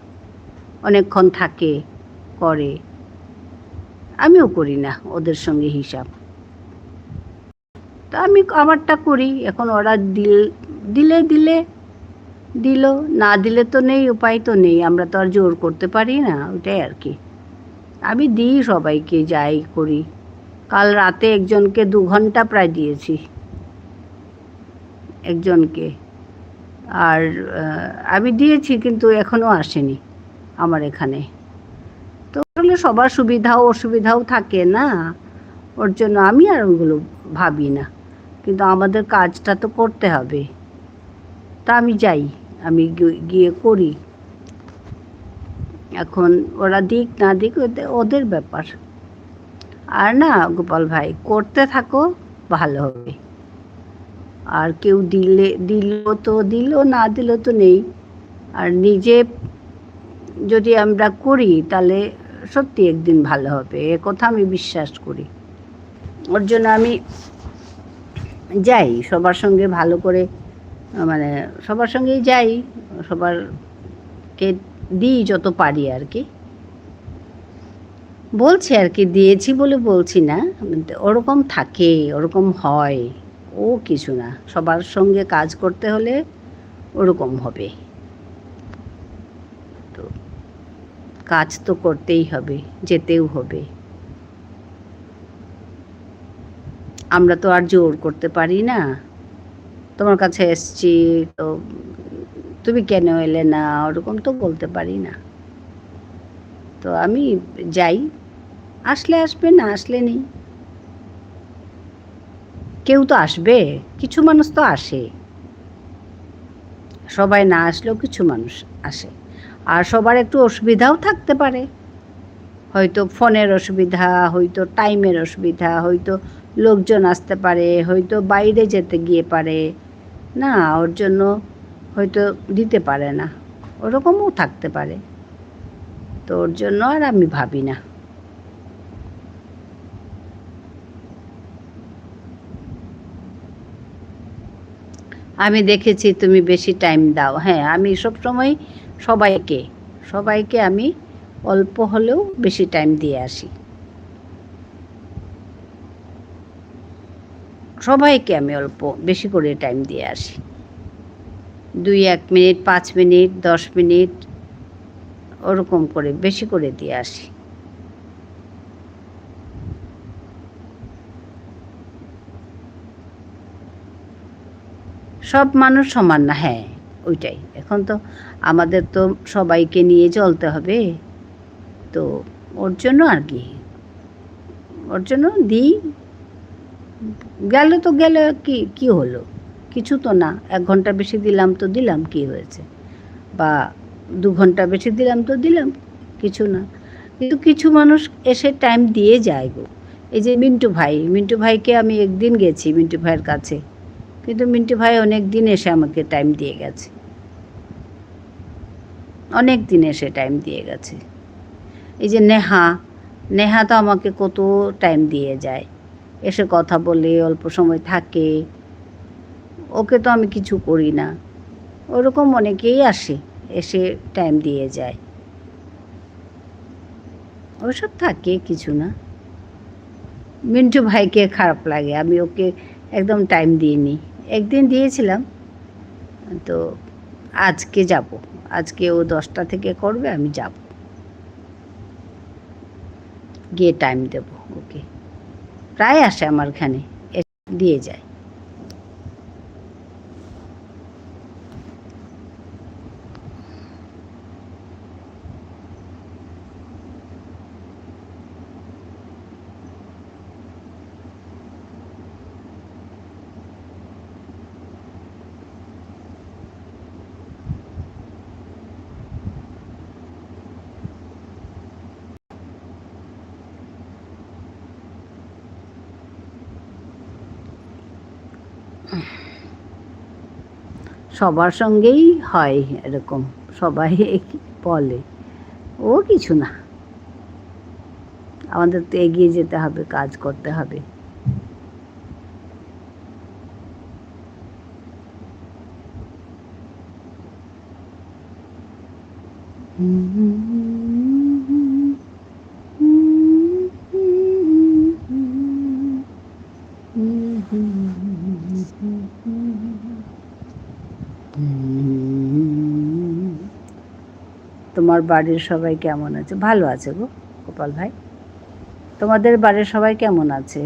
অনেকক্ষণ থাকে করে। আমিও করি না ওদের সঙ্গে হিসাব, তা আমি আমারটা করি। এখন ওরা দিলে দিলে দিল, না দিলে তো নেই, উপায় তো নেই, আমরা তো আর জোর করতে পারি না, ওটাই আর কি। আমি দিই সবাইকে, যাই করি। কাল রাতে একজনকে 2 ঘন্টা প্রায় দিয়েছি, একজনকে। আর আমি দিয়েছি, কিন্তু এখনও আসেনি আমার এখানে। তো আসলে সবার সুবিধাও অসুবিধাও থাকে না, ওর জন্য আমি আর ওগুলো ভাবি না। কিন্তু আমাদের কাজটা তো করতে হবে, তা আমি যাই, আমি গিয়ে করি। এখন ওরা দিক না দিক ওদের ব্যাপার। আর না গোপাল ভাই, করতে থাকো, ভালো হবে। আর কেউ দিল তো দিল, না দিল তো নেই। আর নিজে যদি আমরা করি তাহলে সত্যি একদিন ভালো হবে, এ কথা আমি বিশ্বাস করি। ওর জন্য আমি যাই সবার সঙ্গে ভালো করে, মানে সবার সঙ্গেই যাই, সবারকে দিই যত পারি আর কি। বলছি আর কি, দিয়েছি বলে বলছি না, ওরকম থাকে, ওরকম হয়, ও কিছু না। সবার সঙ্গে কাজ করতে হলে ওরকম হবে, তো কাজ তো করতেই হবে, যেতেও হবে। আমরা তো আর জোর করতে পারি না। তোমার কাছে এসছি তো তুমি কেন এলে না, ওরকম তো বলতে পারি না। তো আমি যাই, আসলে আসবে, না আসলে নেই। কেউ তো আসবে, কিছু মানুষ তো আসে, সবাই না আসলেও কিছু মানুষ আসে। আর সবার একটু অসুবিধাও থাকতে পারে, হয়তো ফোনের অসুবিধা, হয়তো টাইমের অসুবিধা, হয়তো লোকজন আসতে পারে, হয়তো বাইরে যেতে গিয়ে পারে না, ওর জন্য হয়তো দিতে পারে না, ওরকমও থাকতে পারে। তো ওর জন্য আর আমি ভাবি না। আমি দেখেছি তুমি বেশি টাইম দাও। হ্যাঁ, আমি সবসময় সবাইকে সবাইকে আমি অল্প হলেও বেশি টাইম দিয়ে আসি। সবাইকে আমি অল্প বেশি করে টাইম দিয়ে আসি, 2-1 মিনিট, 5 মিনিট, 10 মিনিট, ওরকম করে বেশি করে দিয়ে আসি। সব মানুষ সমান না, হ্যাঁ ওইটাই। এখন তো আমাদের তো সবাইকে নিয়ে চলতে হবে, তো ওর জন্য আর কি, ওর জন্য দিই। গেল তো গেল, কি কি হলো, কিছু তো না। 1 ঘন্টা বেশি দিলাম তো দিলাম, কি হয়েছে? বা 2 ঘন্টা বেশি দিলাম তো দিলাম, কিছু না। কিন্তু কিছু মানুষ এসে টাইম দিয়ে যায় গো। এই যে মিন্টু ভাইকে আমি একদিন গেছি মিন্টু ভাইয়ের কাছে, কিন্তু মিন্টু ভাই অনেক দিন এসে আমাকে টাইম দিয়ে গেছে, অনেক দিন এসে টাইম দিয়ে গেছে। এই যে নেহা তো আমাকে কত টাইম দিয়ে যায়, এসে কথা বলে, অল্প সময় থাকে, ওকে তো আমি কিছু করি না। ওরকম অনেকেই আসে, এসে টাইম দিয়ে যায়, ওসব থাকে, কিছু না। মিন্টু ভাইকে খারাপ লাগে, আমি ওকে একদম টাইম দিইনি। একদিন দিয়েছিলাম, তো আজকে যাব, আজকে ও 10টা থেকে করবে, আমি যাব, গিয়ে টাইম দেব ওকে। প্রায় আসে আমার এখানে, দিয়ে যায়। সবার সঙ্গেই হয় এরকম, সবাই বলে, ও কিছু না, আমাদের তো এগিয়ে যেতে হবে, কাজ করতে হবে। তোমার বাড়ির সবাই কেমন আছে? ভালো আছে গো গোপাল ভাই। তোমাদের বাড়ির সবাই কেমন আছে?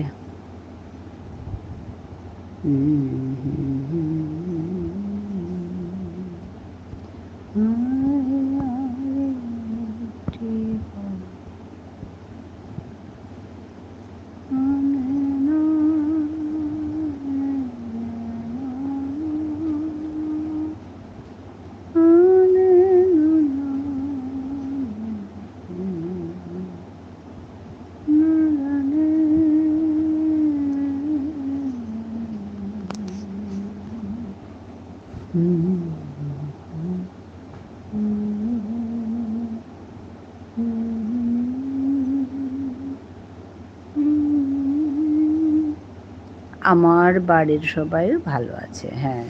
আমার বাড়ির সবাই ভালো আছে, হ্যাঁ।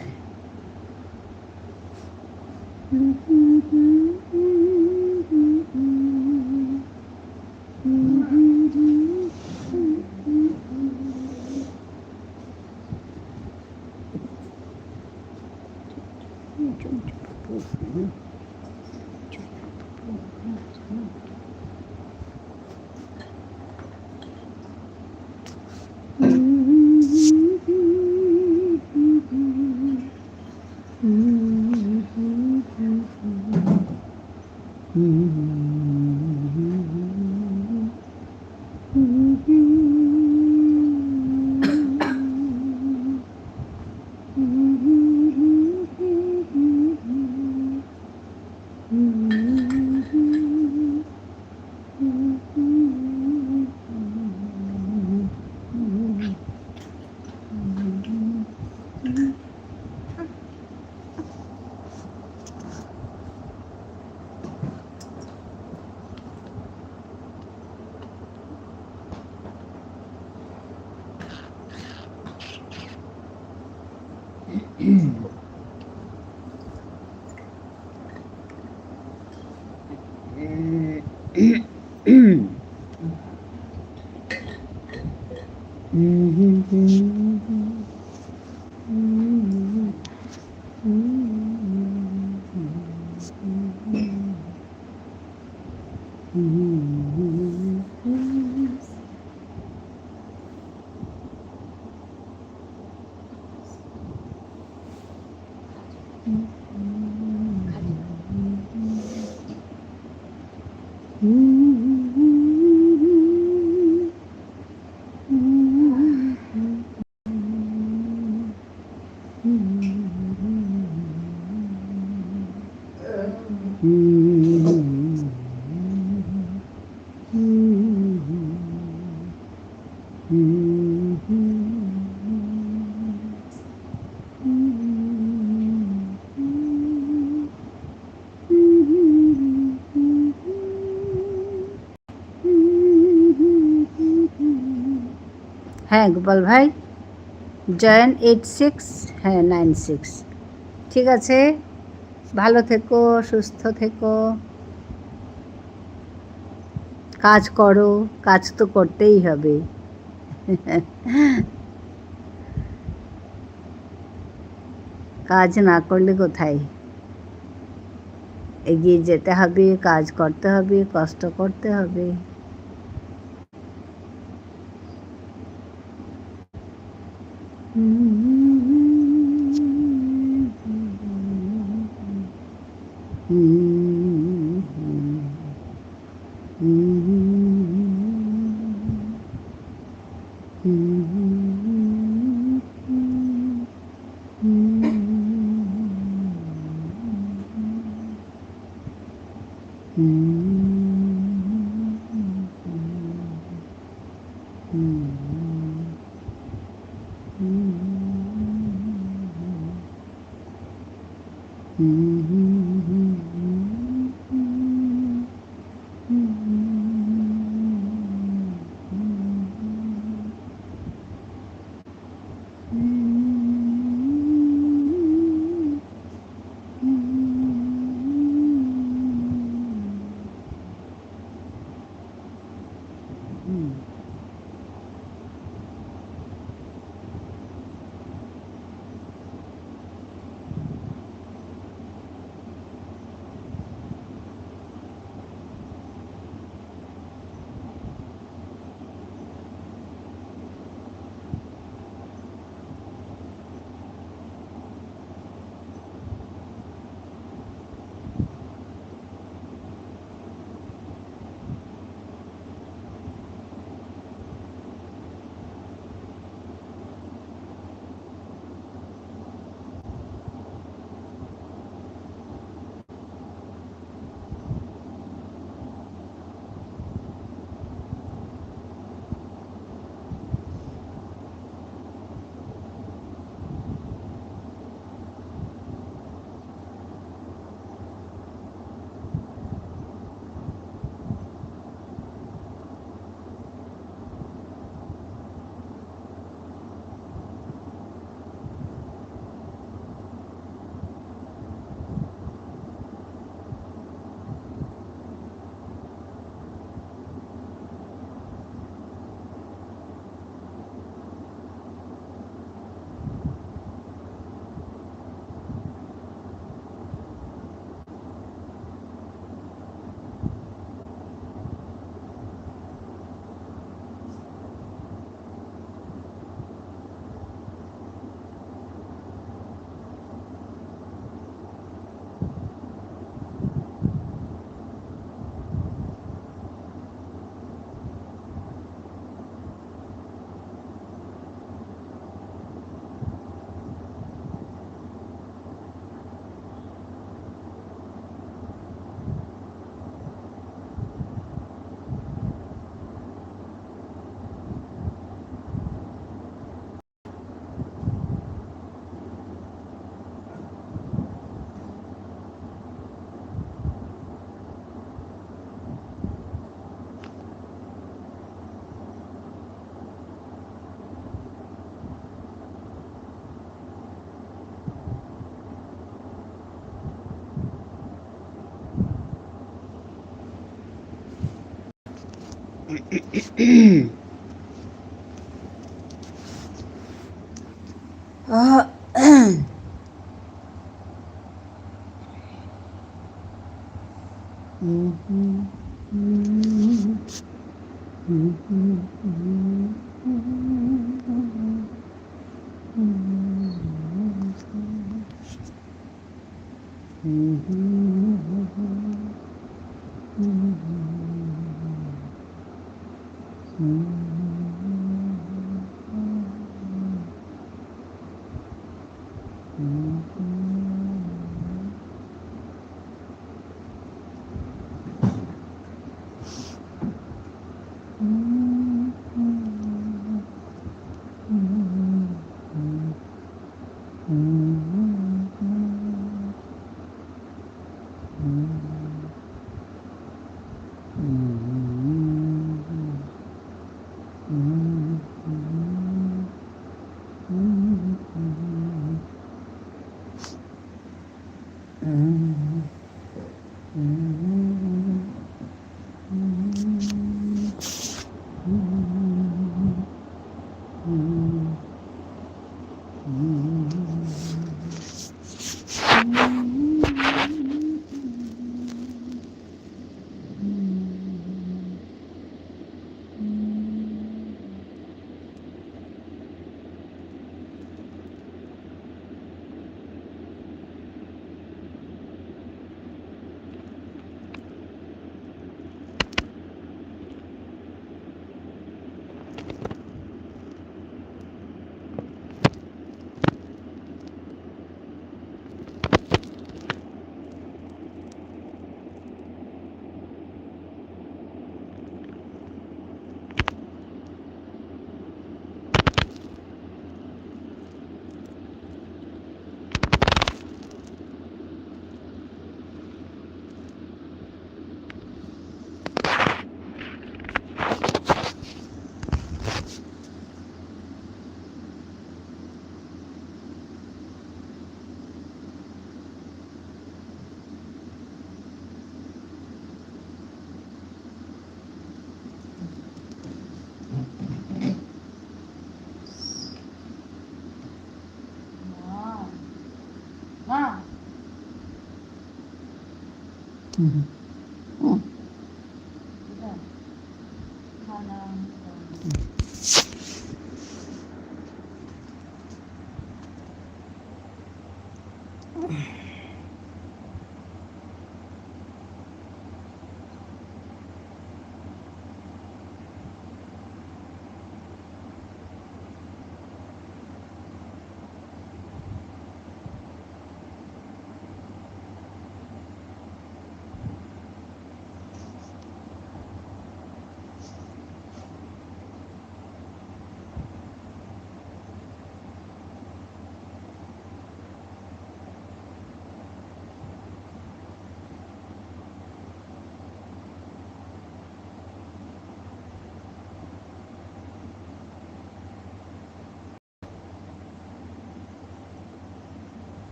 হ্যাঁ গোপাল ভাই, জয়েন 86, হ্যাঁ 96। ঠিক আছে, ভালো থেকো, সুস্থ থেকো, কাজ করো, কাজ তো করতেই হবে। কাজ না করলে কোথায় এগিয়ে যেতে হবে, কাজ করতে হবে, কষ্ট করতে হবে।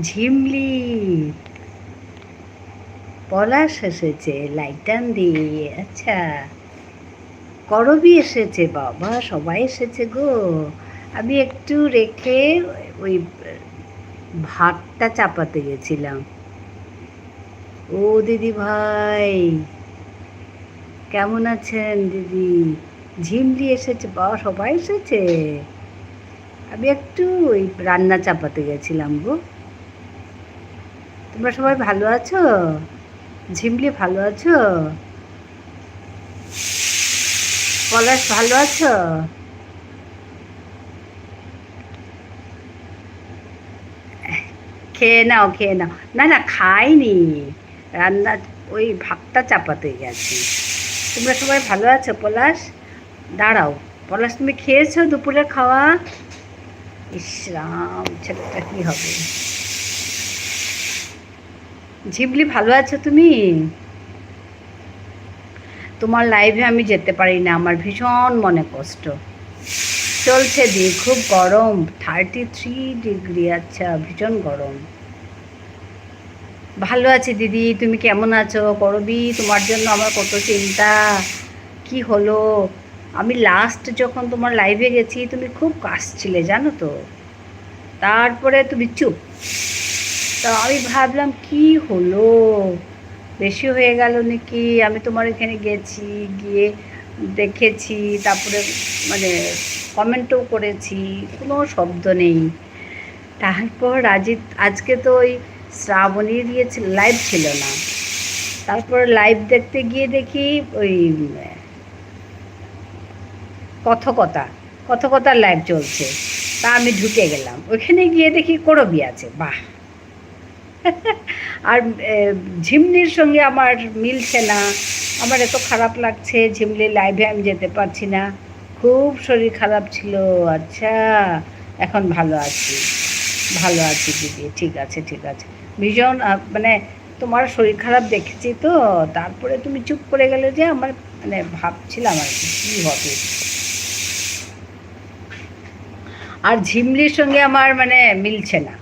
ঝিমলি, পলাশ এসেছে লাইটান দিয়ে। আচ্ছা, করবি এসেছে, বাবা সবাই এসেছে গো। আমি একটু রেখে ওই ভাতটা চাপাতে গেছিলাম। ও দিদি ভাই, কেমন আছেন দিদি? ঝিমলি এসেছে, বাবা সবাই এসেছে। আমি একটু ওই রান্না চাপাতে গেছিলাম গো। তোমরা সবাই ভালো আছো? ঝিমলি ভালো আছো? পলাশ ভালো আছো? খেয়ে নাও, খেয়ে নাও। না না, খাইনি, রান্না ওই ভাতটা চাপাতে গেছি। তোমরা সবাই ভালো আছো? পলাশ দাঁড়াও, পলাশ তুমি খেয়েছো দুপুরের খাওয়া? ইসরাম, ছেলেটা কি হবে। ঝিমলি ভালো আছো তুমি? তোমার লাইভে আমি যেতে পারি না, আমার ভীষণ মনে কষ্ট চলছে দি, খুব গরম, 33 ডিগ্রি। আচ্ছা, ভীষণ গরম। ভালো আছি দিদি, তুমি কেমন আছো? করবি, তোমার জন্য আমার কত চিন্তা। কি হলো, আমি লাস্ট যখন তোমার লাইভে গেছি তুমি খুব কাশছিলে জানো তো, তারপরে তুমি চুপ। তা আমি ভাবলাম কি হলো, বেশি হয়ে গেল নাকি। আমি তোমার এখানে গেছি, গিয়ে দেখেছি, তারপরে মানে কমেন্টও করেছি, কোনো শব্দ নেই। তারপর আজকে তো ওই শ্রাবণীর লাইভ ছিল না, তারপর লাইভ দেখতে গিয়ে দেখি ওই কথকতা কথকতার লাইভ চলছে। তা আমি ঢুকে গেলাম, ওইখানে গিয়ে দেখি করবি আছে, বাহ। আর ঝিমলির সঙ্গে আমার মিলছে না, আমার এত খারাপ লাগছে, ঝিমলির লাইভে আমি যেতে পারছি না, খুব শরীর খারাপ ছিল। আচ্ছা, এখন ভালো আছি, ভালো আছি দিদি, ঠিক আছে ঠিক আছে। ভীষণ মানে তোমার শরীর খারাপ দেখেছি তো, তারপরে তুমি চুপ করে গেলে যে আমার মানে ভাবছিলাম আর কি কী হবে। আর ঝিমলির সঙ্গে আমার মানে মিলছে না,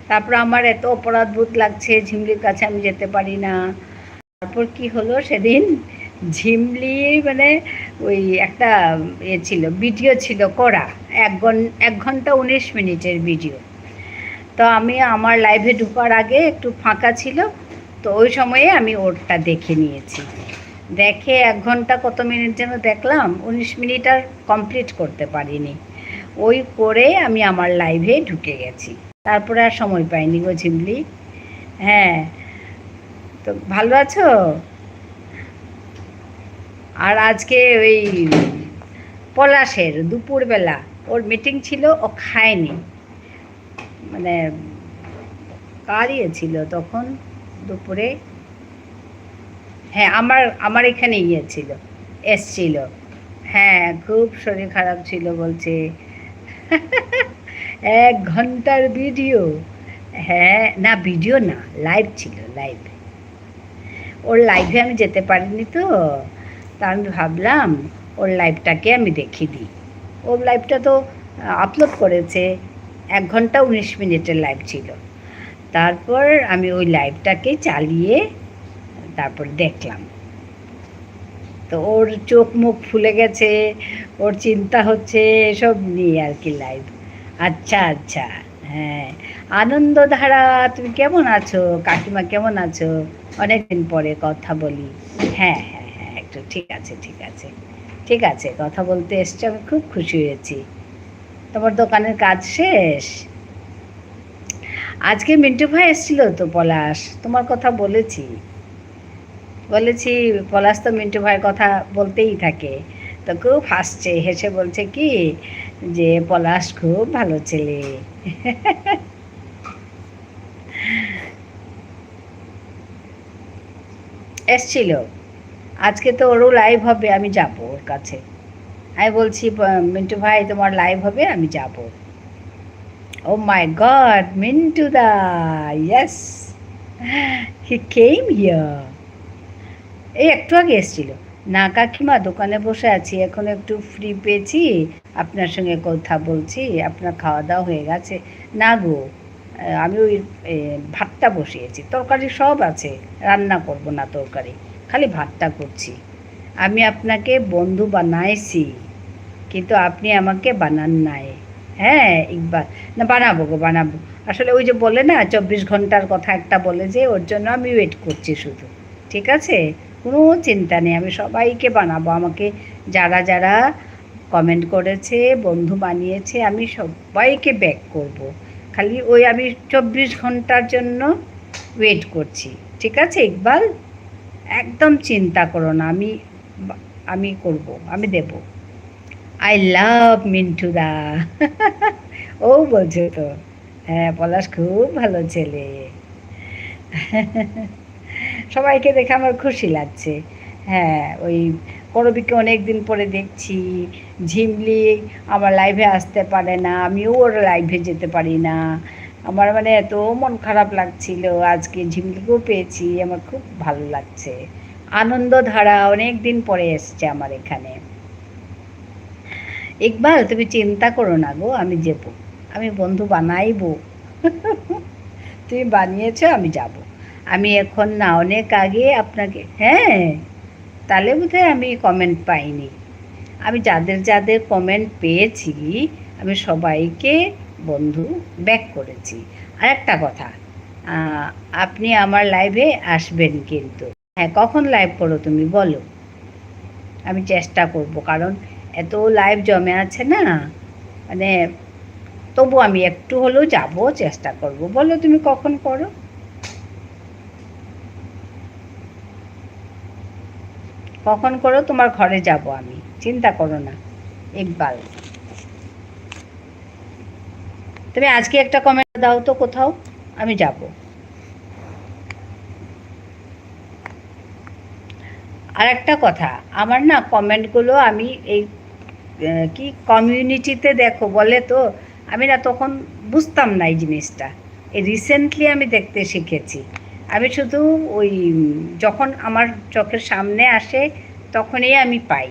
তারপর আমার এত অপরাধবোধ লাগছে, ঝিমলির কাছে আমি যেতে পারি না। তারপর কি হলো সেদিন, ঝিমলি মানে ওই একটা ছিল, ভিডিও ছিল করা, 1 ঘন্টা 19 মিনিটের ভিডিও। তো আমি আমার লাইভে ঢোকার আগে একটু ফাঁকা ছিল, তো ওই সময়ে আমি ওরটা দেখে নিয়েছি। দেখে 1 ঘন্টা কত মিনিট যেন দেখলাম, 19 মিনিট আর কমপ্লিট করতে পারিনি। ওই করে আমি আমার লাইভে ঢুকে গেছি, তারপরে আর সময় পাইনি গো ঝিমলি। হ্যাঁ, তো ভালো আছো? আর আজকে ওই পলাশের দুপুরবেলা ওর মিটিং ছিল, ও খায়নি, মানে কারিয়ে ছিল তখন দুপুরে। হ্যাঁ, আমার এখানে ছিল, এসছিল। হ্যাঁ, খুব শরীর খারাপ ছিল বলছে। 1 ঘন্টার ভিডিও। হ্যাঁ, না ভিডিও না, লাইভ ছিল, লাইভ। ওর লাইভে আমি যেতে পারিনি তো, তা আমি ভাবলাম ওর লাইভটাকে আমি দেখে দিই। ওর লাইভটা তো আপলোড করেছে, 1 ঘন্টা 19 মিনিটের লাইভ ছিল। তারপর আমি ওই লাইভটাকে চালিয়ে তারপর দেখলাম, তো ওর চোখ মুখ ফুলে গেছে, ওর চিন্তা হচ্ছে, এসব নিয়ে আর কি লাইভ। আচ্ছা আচ্ছা, হ্যাঁ। আনন্দধারা, তুমি কেমন আছো? কাকিমা কেমন আছো? অনেকদিন পরে কথা বলি। হ্যাঁ হ্যাঁ হ্যাঁ, একটু ঠিক আছে ঠিক আছে ঠিক আছে, কথা বলতে এসছো, আমি খুব খুশি হয়েছি। তোমার দোকানের কাজ শেষ? আজকে মিন্টু ভাই এসেছিল তো, পলাশ, তোমার কথা বলেছি। পলাশ তো মিন্টু ভাইয়ের কথা বলতেই থাকে, তো খুব হাসছে, হেসে বলছে কি যে পলাশ খুব ভালো ছেলে। এসছিল, আজকে তো ওরও লাইভ হবে, আমি যাব ওর কাছে। আমি বলছি মিন্টু ভাই তোমার লাইভ হবে, আমি যাব। ও মাই গড, মিন্টু দা, ইয়েস, হি কেম হিয়ার। এই একটু আগে এসেছিল। না কাকিমা, দোকানে বসে আছি, এখন একটু ফ্রি পেয়েছি, আপনার সঙ্গে কথা বলছি, আপনার খাওয়া দাওয়া হয়ে গেছে? না গো, আমি ওই ভাতটা বসিয়েছি, তরকারি সব আছে, রান্না করব না তরকারি, খালি ভাতটা করছি। আমি আপনাকে বন্ধু বানাইছি, কিন্তু আপনি আমাকে বানান নাই। হ্যাঁ ইকবাল, না বানাবো গো বানাবো। আসলে ওই যে বলে না 24 ঘন্টার কথা একটা বলে, যে ওর জন্য আমি ওয়েট করছি শুধু। ঠিক আছে, কোনো চিন্তা নেই, আমি সবাইকে বানাবো। আমাকে যারা যারা কমেন্ট করেছে, বন্ধু বানিয়েছে, আমি সবাইকে ব্যাক করব। খালি ওই আমি 24 ঘন্টার জন্য ওয়েট করছি। ঠিক আছে ইকবাল, একদম চিন্তা করো না, আমি করব, আমি দেব। আই লাভ মিন্টু দা। ও বলছে তো, হ্যাঁ পলাশ খুব ভালো ছেলে। সবাইকে দেখে আমার খুশি লাগছে। হ্যাঁ ওই করবীকে অনেক দিন পরে দেখছি, ঝিমলি আমার লাইভে আসতে পারে না, আমিও ওর লাইভে যেতে পারি না। আমার মানে এত মন খারাপ লাগছিল, আজকে ঝিমলিকেও পেয়েছি, আমার খুব ভালো লাগছে। আনন্দধারা অনেক দিন পরে এসছে আমার এখানে। ইকবাল তুমি চিন্তা করো না গো, আমি যাব, আমি বন্ধু বানাইবো। তুমি বানিয়েছো, আমি যাব। আমি এখন না, অনেক আগে আপনাকে, হ্যাঁ তাহলে বোধহয় আমি কমেন্ট পাইনি। আমি যাদের যাদের কমেন্ট পেয়েছি আমি সবাইকে বন্ধু ব্যাক করেছি। আর একটা কথা, আপনি আমার লাইভে আসবেন কিন্তু। হ্যাঁ কখন লাইভ করো তুমি বলো, আমি চেষ্টা করব, কারণ এত লাইভ জমে আছে না, মানে তবু আমি একটু হলেও যাব, চেষ্টা করব। বলো তুমি কখন করো, কখন করো, তোমার ঘরে যাব আমি, চিন্তা করো না ইকবাল। তুমি আজকে একটা কমেন্ট দাও তো কোথাও, আমি যাব। আর একটা কথা, আমার না কমেন্টগুলো আমি এই কি কমিউনিটিতে দেখো বলে তো, আমি না তখন বুঝতাম না এই জিনিসটা, এই রিসেন্টলি আমি দেখতে শিখেছি। আমি শুধু ওই যখন আমার চোখের সামনে আসে তখনই আমি পাই,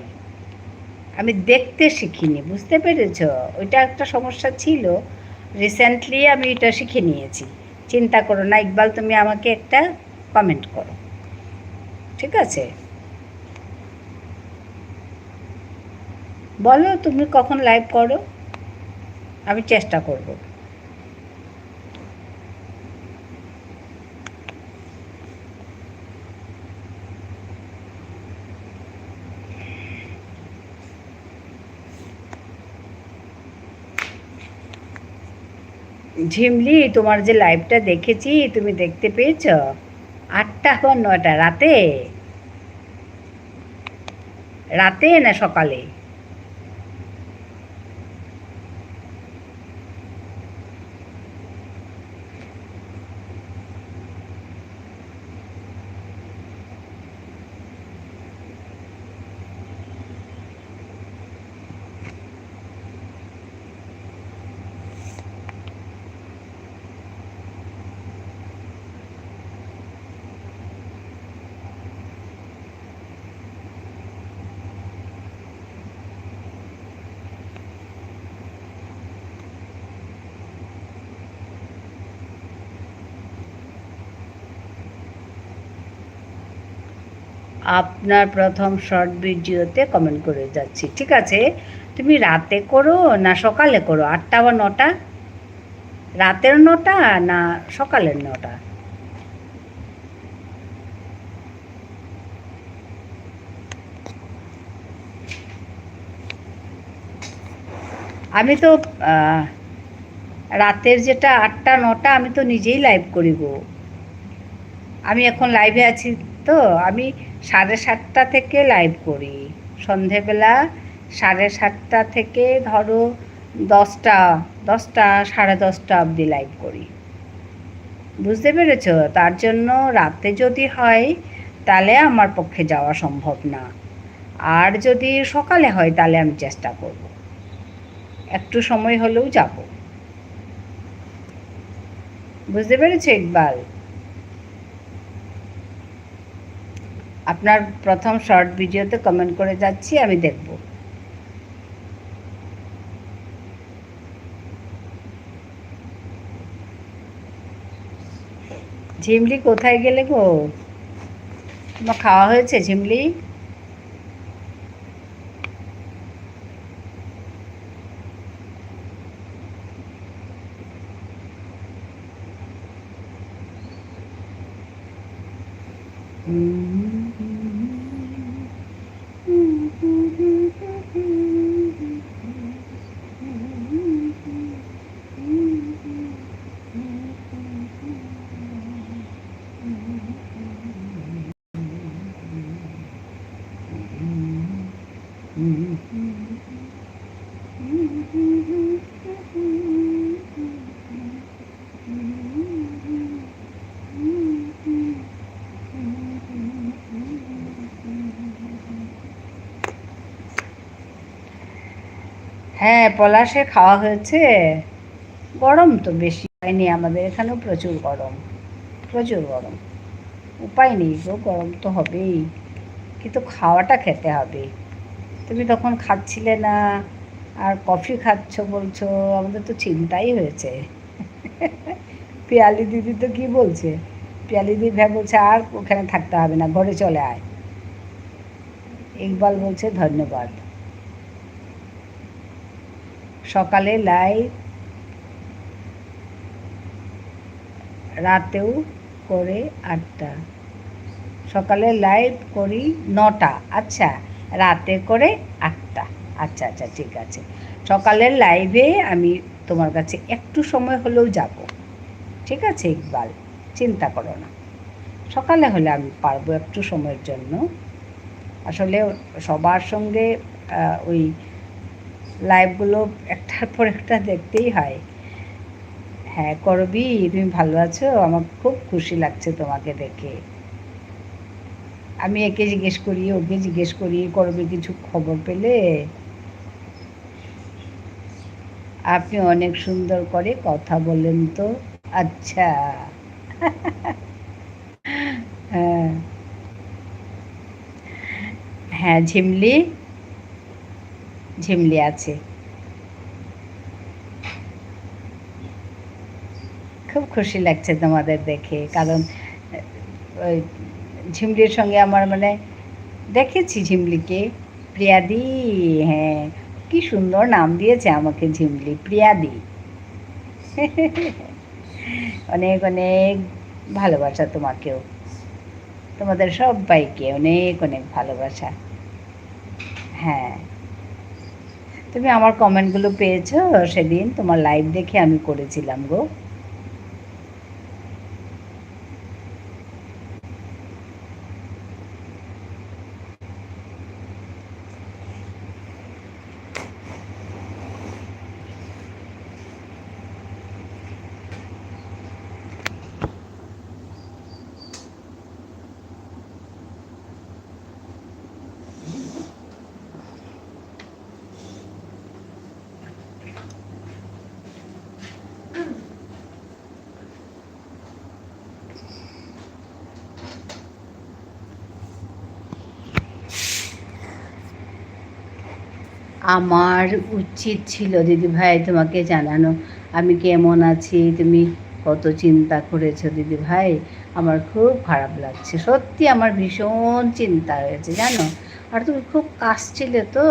আমি দেখতে শিখিনি, বুঝতে পেরেছ? ওইটা একটা সমস্যা ছিল, রিসেন্টলি আমি এটা শিখে নিয়েছি। চিন্তা করো না ইকবাল, তুমি আমাকে একটা কমেন্ট করো, ঠিক আছে? বলো তুমি কখন লাইভ করো, আমি চেষ্টা করব। ঝিমলি তোমার যে লাইভটা দেখেছি, তুমি দেখতে পেয়েছ? 8টা বা 9টা রাতে, রাতে না সকালে? আপনার প্রথম শর্ট ভিডিওতে কমেন্ট করে যাচ্ছি, ঠিক আছে? তুমি রাতে করো না সকালে করো, 8টা বা 9টা? রাতের 9টা না সকালের 9টা? আমি তো রাতের যেটা 8টা 9টা আমি তো নিজেই লাইভ করি গো। আমি এখন লাইভে আছি তো, আমি 7:30টা থেকে লাইভ করি, সন্ধেবেলা 7:30টা থেকে ধরো 10টা, 10টা 10:30 অবধি লাইভ করি, বুঝতে পেরেছ? তার জন্য রাতে যদি হয় তাহলে আমার পক্ষে যাওয়া সম্ভব না, আর যদি সকালে হয় তাহলে আমি চেষ্টা করব, একটু সময় হলেও যাব, বুঝতে পেরেছো ইকবাল? আপনার প্রথম শর্ট ভিডিওতে কমেন্ট করে যাচ্ছি, আমি দেখব। ঝিমলি কোথায় গেলে গো? তোমার খাওয়া হয়েছে ঝিমলি? হ্যাঁ, পলাশে খাওয়া হয়েছে। গরম তো বেশি হয়নি, আমাদের এখানেও প্রচুর গরম, প্রচুর গরম। উপায় নেই গো, গরম তো হবেই, কিন্তু খাওয়াটা খেতে হবে। তুমি তখন খাচ্ছিলে না, আর কফি খাচ্ছ বলছো, আমাদের তো চিন্তাই হয়েছে। পিয়ালি দিদি তো কি বলছে, পিয়ালি দিদি ভাই বলছে আর ওখানে থাকতে হবে না, ঘরে চলে আয়। ইকবাল বলছে ধন্যবাদ। সকালে লাইভ, রাতেও করে 8টা। সকালে লাইভ করি 9টা, আচ্ছা, রাতে করে 8টা। আচ্ছা আচ্ছা, ঠিক আছে। সকালের লাইভে আমি তোমার কাছে একটু সময় হলেও যাব, ঠিক আছে ইকবাল, চিন্তা করো না। সকালে হলে আমি পারবো একটু সময়ের জন্য। আসলে সবার সঙ্গে ওই লাইভগুলো একটার পর একটা দেখতেই হয়। হ্যাঁ করবি, তুমি ভালো আছো? আমার খুব খুশি লাগছে তোমাকে দেখে। আমি একে জিজ্ঞেস করি, ওকে জিজ্ঞেস করি, করবি কিছু খবর পেলে? আপনি অনেক সুন্দর করে কথা বলেন তো। আচ্ছা। হ্যাঁ হ্যাঁ, ঝিমলি, ঝিমলি আছে। খুব খুশি লাগছে তোমাদের দেখে, কারণ ওই ঝিমলির সঙ্গে আমার মানে দেখেছি ঝিমলিকে। প্রিয়াদি, হ্যাঁ, কি সুন্দর নাম দিয়েছে আমাকে ঝিমলি, প্রিয়াদি। অনেক অনেক ভালোবাসা তোমাকেও, তোমাদের সবাইকে অনেক অনেক ভালোবাসা। হ্যাঁ, তুমি আমার কমেন্টগুলো পেয়েছো? সেদিন তোমার লাইভ দেখে আমি করেছিলাম গো। আমার উচিত ছিল দিদিভাই তোমাকে জানানো আমি কেমন আছি, তুমি কত চিন্তা করেছো দিদিভাই। আমার খুব খারাপ লাগছে, সত্যি আমার ভীষণ চিন্তা হয়েছে জানো। আর তুমি খুব কাশছিলে তো,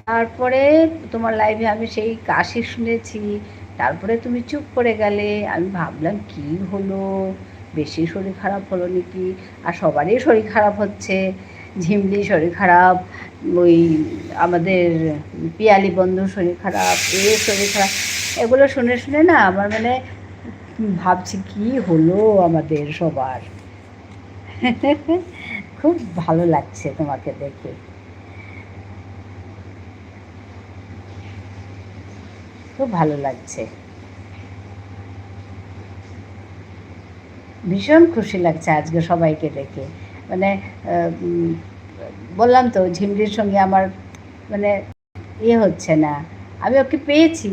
তারপরে তোমার লাইভে আমি সেই কাশি শুনেছি, তারপরে তুমি চুপ করে গেলে। আমি ভাবলাম কি হলো, বেশি শরীর খারাপ হলো নাকি। আর সবারই শরীর খারাপ হচ্ছে, ঝিমলি শরীর খারাপ, ওই আমাদের পিয়ালি বন্ধুর শরীর খারাপ, এর শরীর খারাপ, এগুলো শুনে শুনে না আমার মানে ভাবছি কি হলো আমাদের সবার। খুব ভালো লাগছে তোমাকে দেখে, খুব ভালো লাগছে, ভীষণ খুশি লাগছে আজকে সবাইকে দেখে। মানে বললাম তো ঝিমলির সঙ্গে আমার মানে হচ্ছে না। আমি ওকে পেয়েছি,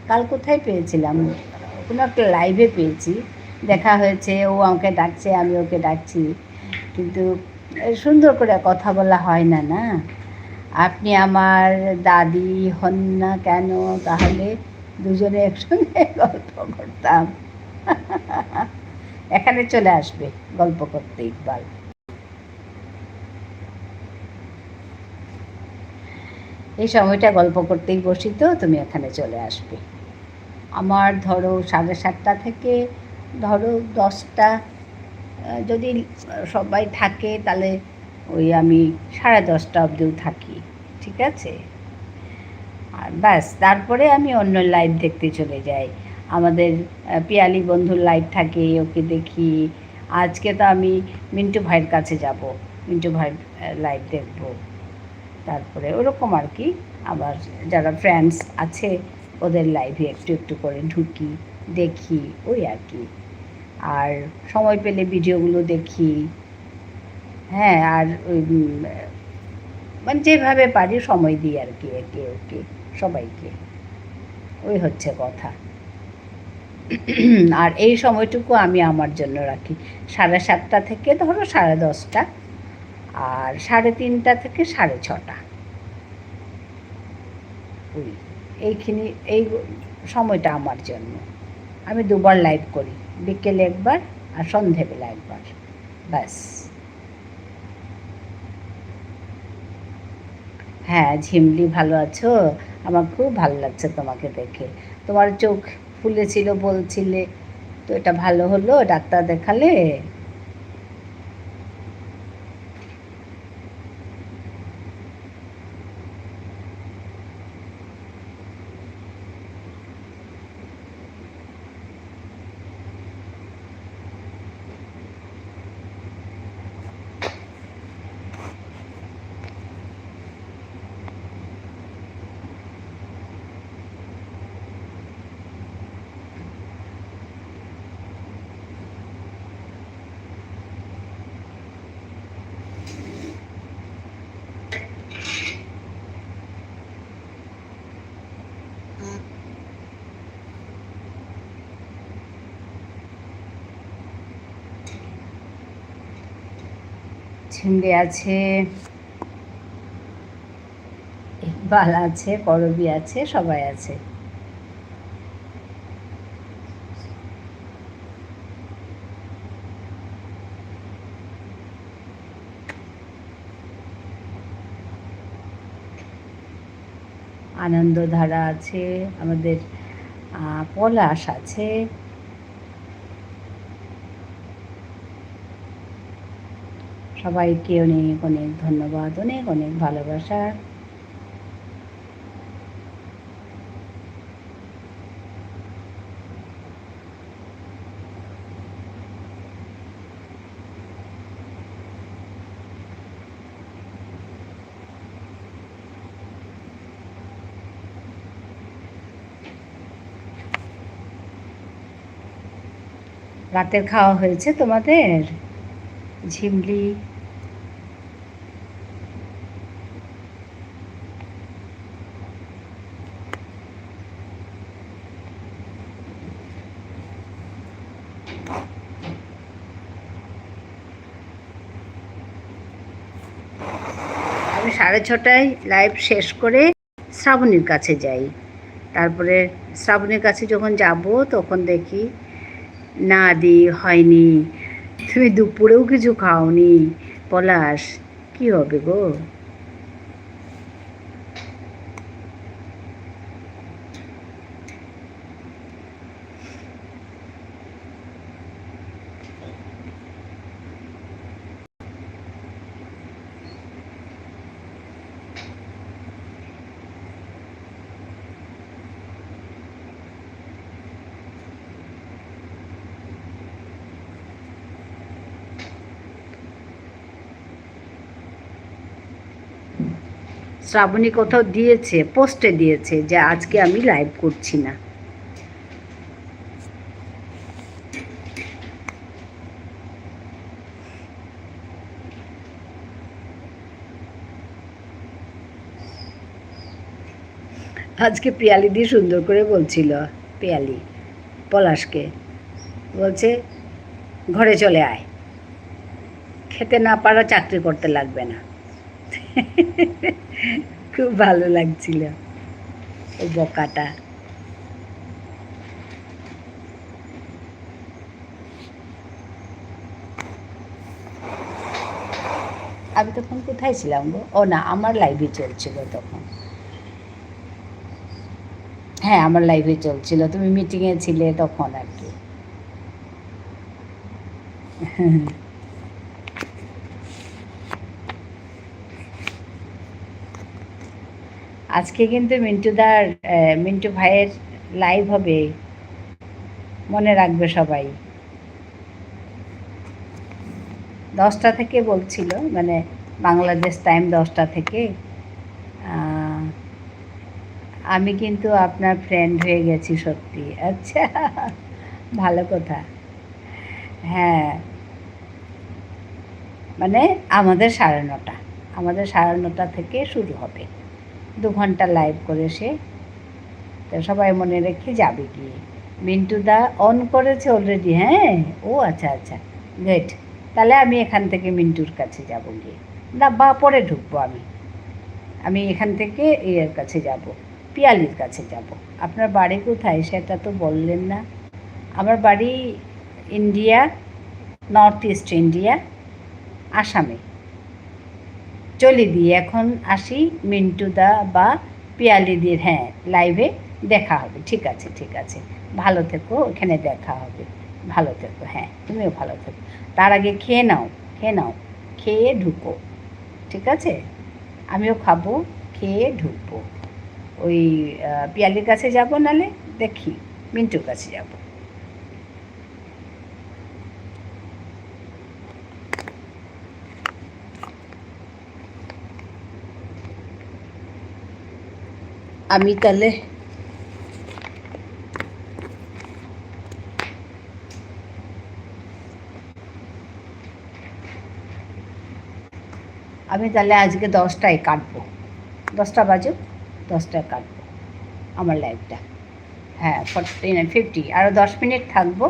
কাল কোথায় পেয়েছিলাম, কোনো একটা লাইভে পেয়েছি, দেখা হয়েছে, ও আমাকে ডাকছে, আমি ওকে ডাকছি, কিন্তু সুন্দর করে কথা বলা হয় না না। আপনি আমার দাদি হন না কেন, তাহলে দুজনে একসঙ্গে গল্প করতাম। এখানে চলে আসবে গল্প করতে ইকবাল। এই সময়টা গল্প করতেই বসি তো, তুমি এখানে চলে আসবে। আমার ধরো 7:30 থেকে ধরো 10টা, যদি সবাই থাকে তাহলে ওই আমি 10:30 অবধিও থাকি, ঠিক আছে? আর ব্যাস, তারপরে আমি অন্য লাইভ দেখতে চলে যাই। আমাদের পিয়ালি বন্ধুর লাইভ থাকে, ওকে দেখি। আজকে তো আমি মিন্টু ভাইয়ের কাছে যাব, মিন্টু ভাইয়ের লাইভ দেখব। তারপরে ওরকম আর কি, আবার যারা ফ্রেন্ডস আছে ওদের লাইভে একটু একটু করে ঢুকি, দেখি, ওই আর কি। আর সময় পেলে ভিডিওগুলো দেখি। হ্যাঁ, আর ওই মানে যেভাবে পারি সময় দিই আর কি, একে ওকে সবাইকে। ওই হচ্ছে কথা। আর এই সময়টুকু আমি আমার জন্য রাখি, 7:30 থেকে ধরো 10:30, আর 3:30 থেকে 6:30। ওই এইখানে এই সময়টা আমার জন্য। আমি দুবার লাইভ করি, বিকেলে একবার আর সন্ধেবেলা একবার, ব্যাস। হ্যাঁ ঝিমলি, ভালো আছো? আমার খুব ভালো লাগছে তোমাকে দেখে। তোমার চোখ ফুলেছিল বলছিলে, তো এটা ভালো হলো? ডাক্তার দেখালে? ঝিমলি আছে, ইকবাল আছে, করবি আছে, সবাই আছে। আনন্দধারা আছে, আমাদের পলাশ আছে। সবাইকে অনেক অনেক ধন্যবাদ, অনেক অনেক ভালোবাসা। রাতের খাওয়া হয়েছে তোমাদের? ঝিমলি, আমি 6:30টায় লাইভ শেষ করে শ্রাবণীর কাছে যাই। তারপরে শ্রাবণীর কাছে যখন যাব তখন দেখি না দি হয়নি, তুমি দুপুরেও কিছু খাওনি। পলাশ, কি হবে গো? শ্রাবণী কোথাও দিয়েছে, পোস্টে দিয়েছে যে আজকে আমি লাইভ করছি না। আজকে পিয়ালি দিয়ে সুন্দর করে বলছিল, পিয়ালি পলাশকে বলছে ঘরে চলে আয়, খেতে না পারা চাকরি করতে লাগবে না। খুব ভালো লাগছিল ওই বকাটা। আমি তখন কোথায় ছিলাম গো? ও না, আমার লাইভে চলছিল তখন। হ্যাঁ, আমার লাইভে চলছিল, তুমি মিটিংয়ে ছিলে তখন আর কি। আজকে কিন্তু মিন্টু ভাইয়ের লাইভ হবে, মনে রাখবে সবাই। 10টা থেকে বলছিল, মানে বাংলাদেশ টাইম 10টা থেকে। আমি কিন্তু আপনার ফ্রেন্ড হয়ে গেছি সত্যি। আচ্ছা, ভালো কথা। হ্যাঁ, মানে আমাদের 9:30, আমাদের 9:30 থেকে শুরু হবে, 2 ঘন্টা লাইভ করে সে। তো সবাই মনে রেখে যাবে গিয়ে। মিন্টু দা অন করেছে অলরেডি? হ্যাঁ, ও আচ্ছা আচ্ছা, গ্রেট। তাহলে আমি এখান থেকে মিন্টুর কাছে যাব গিয়ে, না বা পরে ঢুকবো আমি। আমি এখান থেকে এর কাছে যাব, পিয়ালির কাছে যাব। আপনার বাড়ি কোথায় সেটা তো বললেন না। আমার বাড়ি ইন্ডিয়া, নর্থ ইস্ট ইন্ডিয়া, আসামে। চলে দিয়ে এখন আসি মিন্টুদা বা পিয়ালিদির, হ্যাঁ, লাইভে দেখা হবে। ঠিক আছে, ঠিক আছে, ভালো থেকো, ওখানে দেখা হবে। ভালো থেকো, হ্যাঁ, তুমিও ভালো থেকো। তার আগে খেয়ে নাও, খেয়ে নাও, খেয়ে ঢুকো, ঠিক আছে? আমিও খাবো, খেয়ে ঢুকবো। ওই পিয়ালির কাছে যাব, নালে দেখি মিন্টুর কাছে যাব। আমি তাহলে আজকে 10টায় কাটবো, 10টা বাজুক, 10টায় কাটবো আমার লাইফটা। হ্যাঁ, 50 আরও 10 মিনিট থাকবো,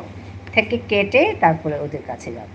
থেকে কেটে তারপরে ওদের কাছে যাব।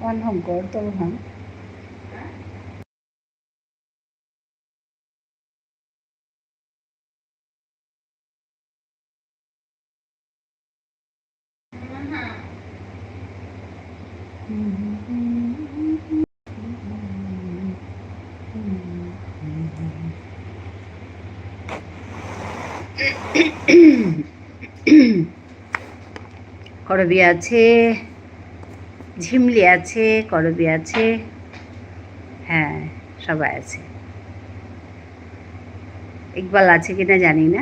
Con không có tôi hả? করবি আছে, ঝিমলি আছে, করবি আছে, হ্যাঁ সবাই আছে। ইকবাল আছে কিনা জানি না।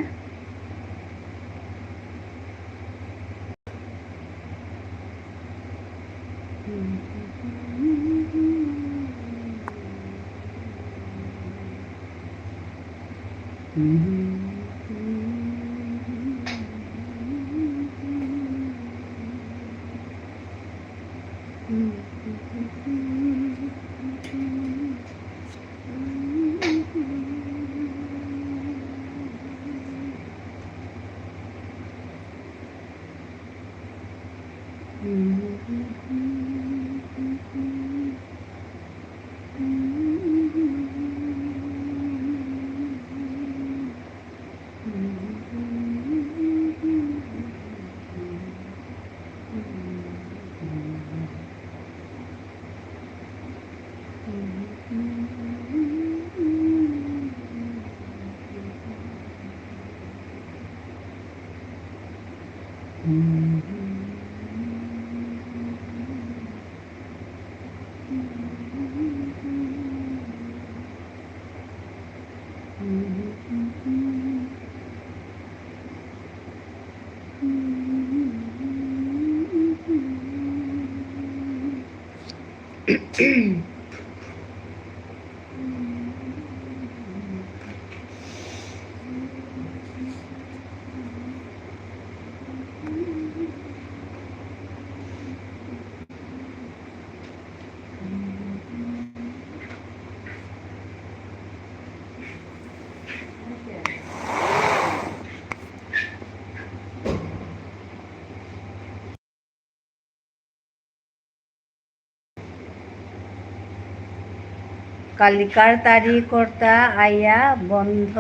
কালিকার তারি কর্তা আইয়া বন্ধ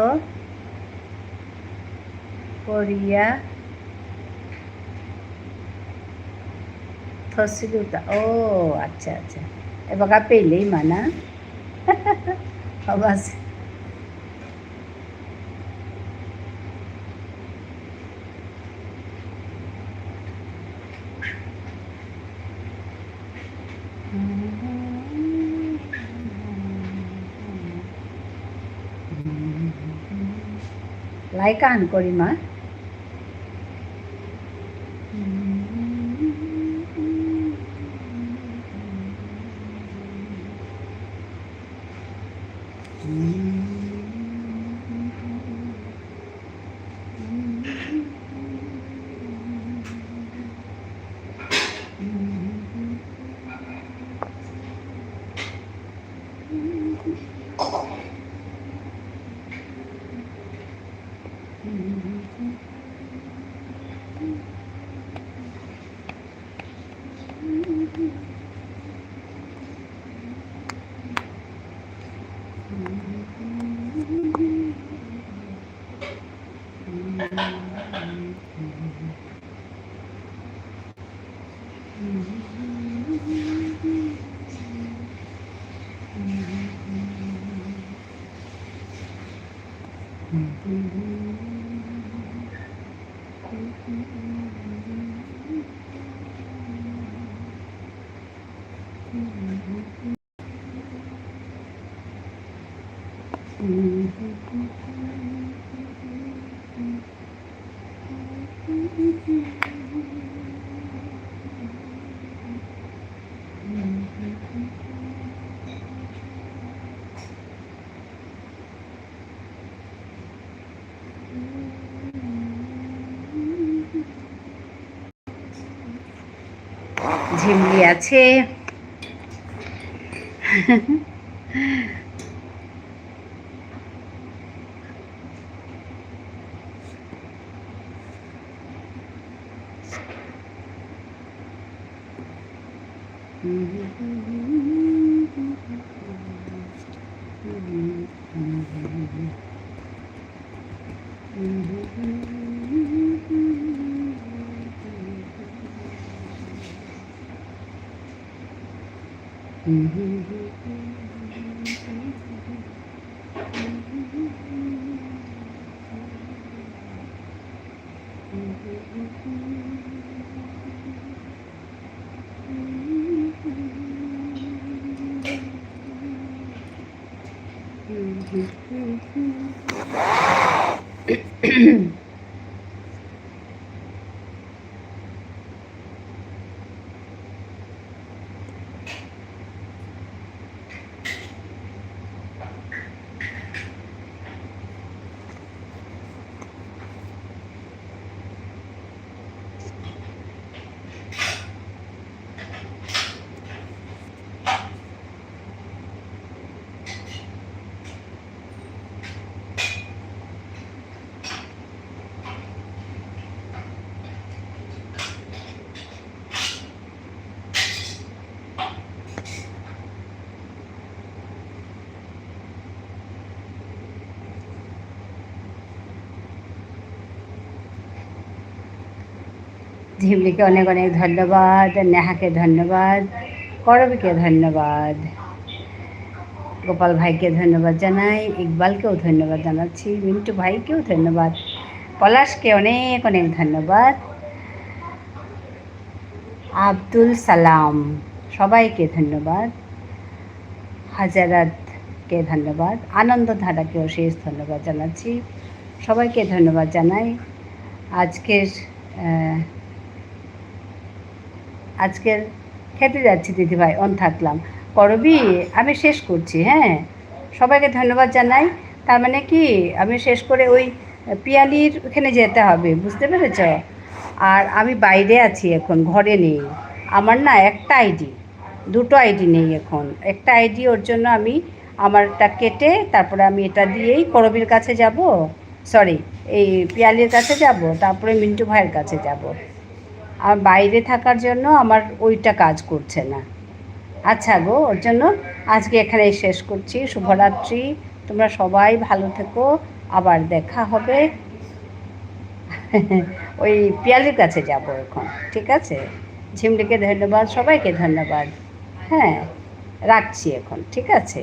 করিয়া থসিলুতা। ও আচ্ছা আচ্ছা, এবাকা পেলেই মানা আবাস। লাইক আন করি মা। ঝিমলি আছে। ঝিমলিকে অনেক অনেক ধন্যবাদ, নেহাকে ধন্যবাদ, করবীকে ধন্যবাদ, গোপাল ভাইকে ধন্যবাদ জানাই, ইকবালকেও ধন্যবাদ জানাচ্ছি, মিন্টু ভাইকেও ধন্যবাদ, পলাশকে অনেক অনেক ধন্যবাদ, আব্দুল সালাম সবাইকে ধন্যবাদ, হাজারাতকে ধন্যবাদ, আনন্দধারাকেও শেষ ধন্যবাদ জানাচ্ছি, সবাইকে ধন্যবাদ জানাই। আজকের খেতে যাচ্ছি দিদিভাই, অন থাকলাম। করবি আমি শেষ করছি, হ্যাঁ সবাইকে ধন্যবাদ জানাই। তার মানে কি আমি শেষ করে ওই পিয়ালির ওখানে যেতে হবে, বুঝতে পেরেছ? আর আমি বাইরে আছি এখন, ঘরে নেই। আমার না একটা আইডি, দুটো আইডি নেই এখন, একটা আইডি, ওর জন্য আমি আমারটা কেটে তারপরে আমি এটা দিয়েই করবীর কাছে যাব, সরি এই পিয়ালির কাছে যাব, তারপরে মিন্টু ভাইয়ের কাছে যাব। আর বাইরে থাকার জন্য আমার ওইটা কাজ করছে না। আচ্ছা গো, ওর জন্য আজকে এখানেই শেষ করছি। শুভরাত্রি, তোমরা সবাই ভালো থেকো, আবার দেখা হবে। ওই পিয়ালির কাছে যাব এখন, ঠিক আছে? ঝিমলিকে ধন্যবাদ, সবাইকে ধন্যবাদ। হ্যাঁ রাখছি এখন, ঠিক আছে?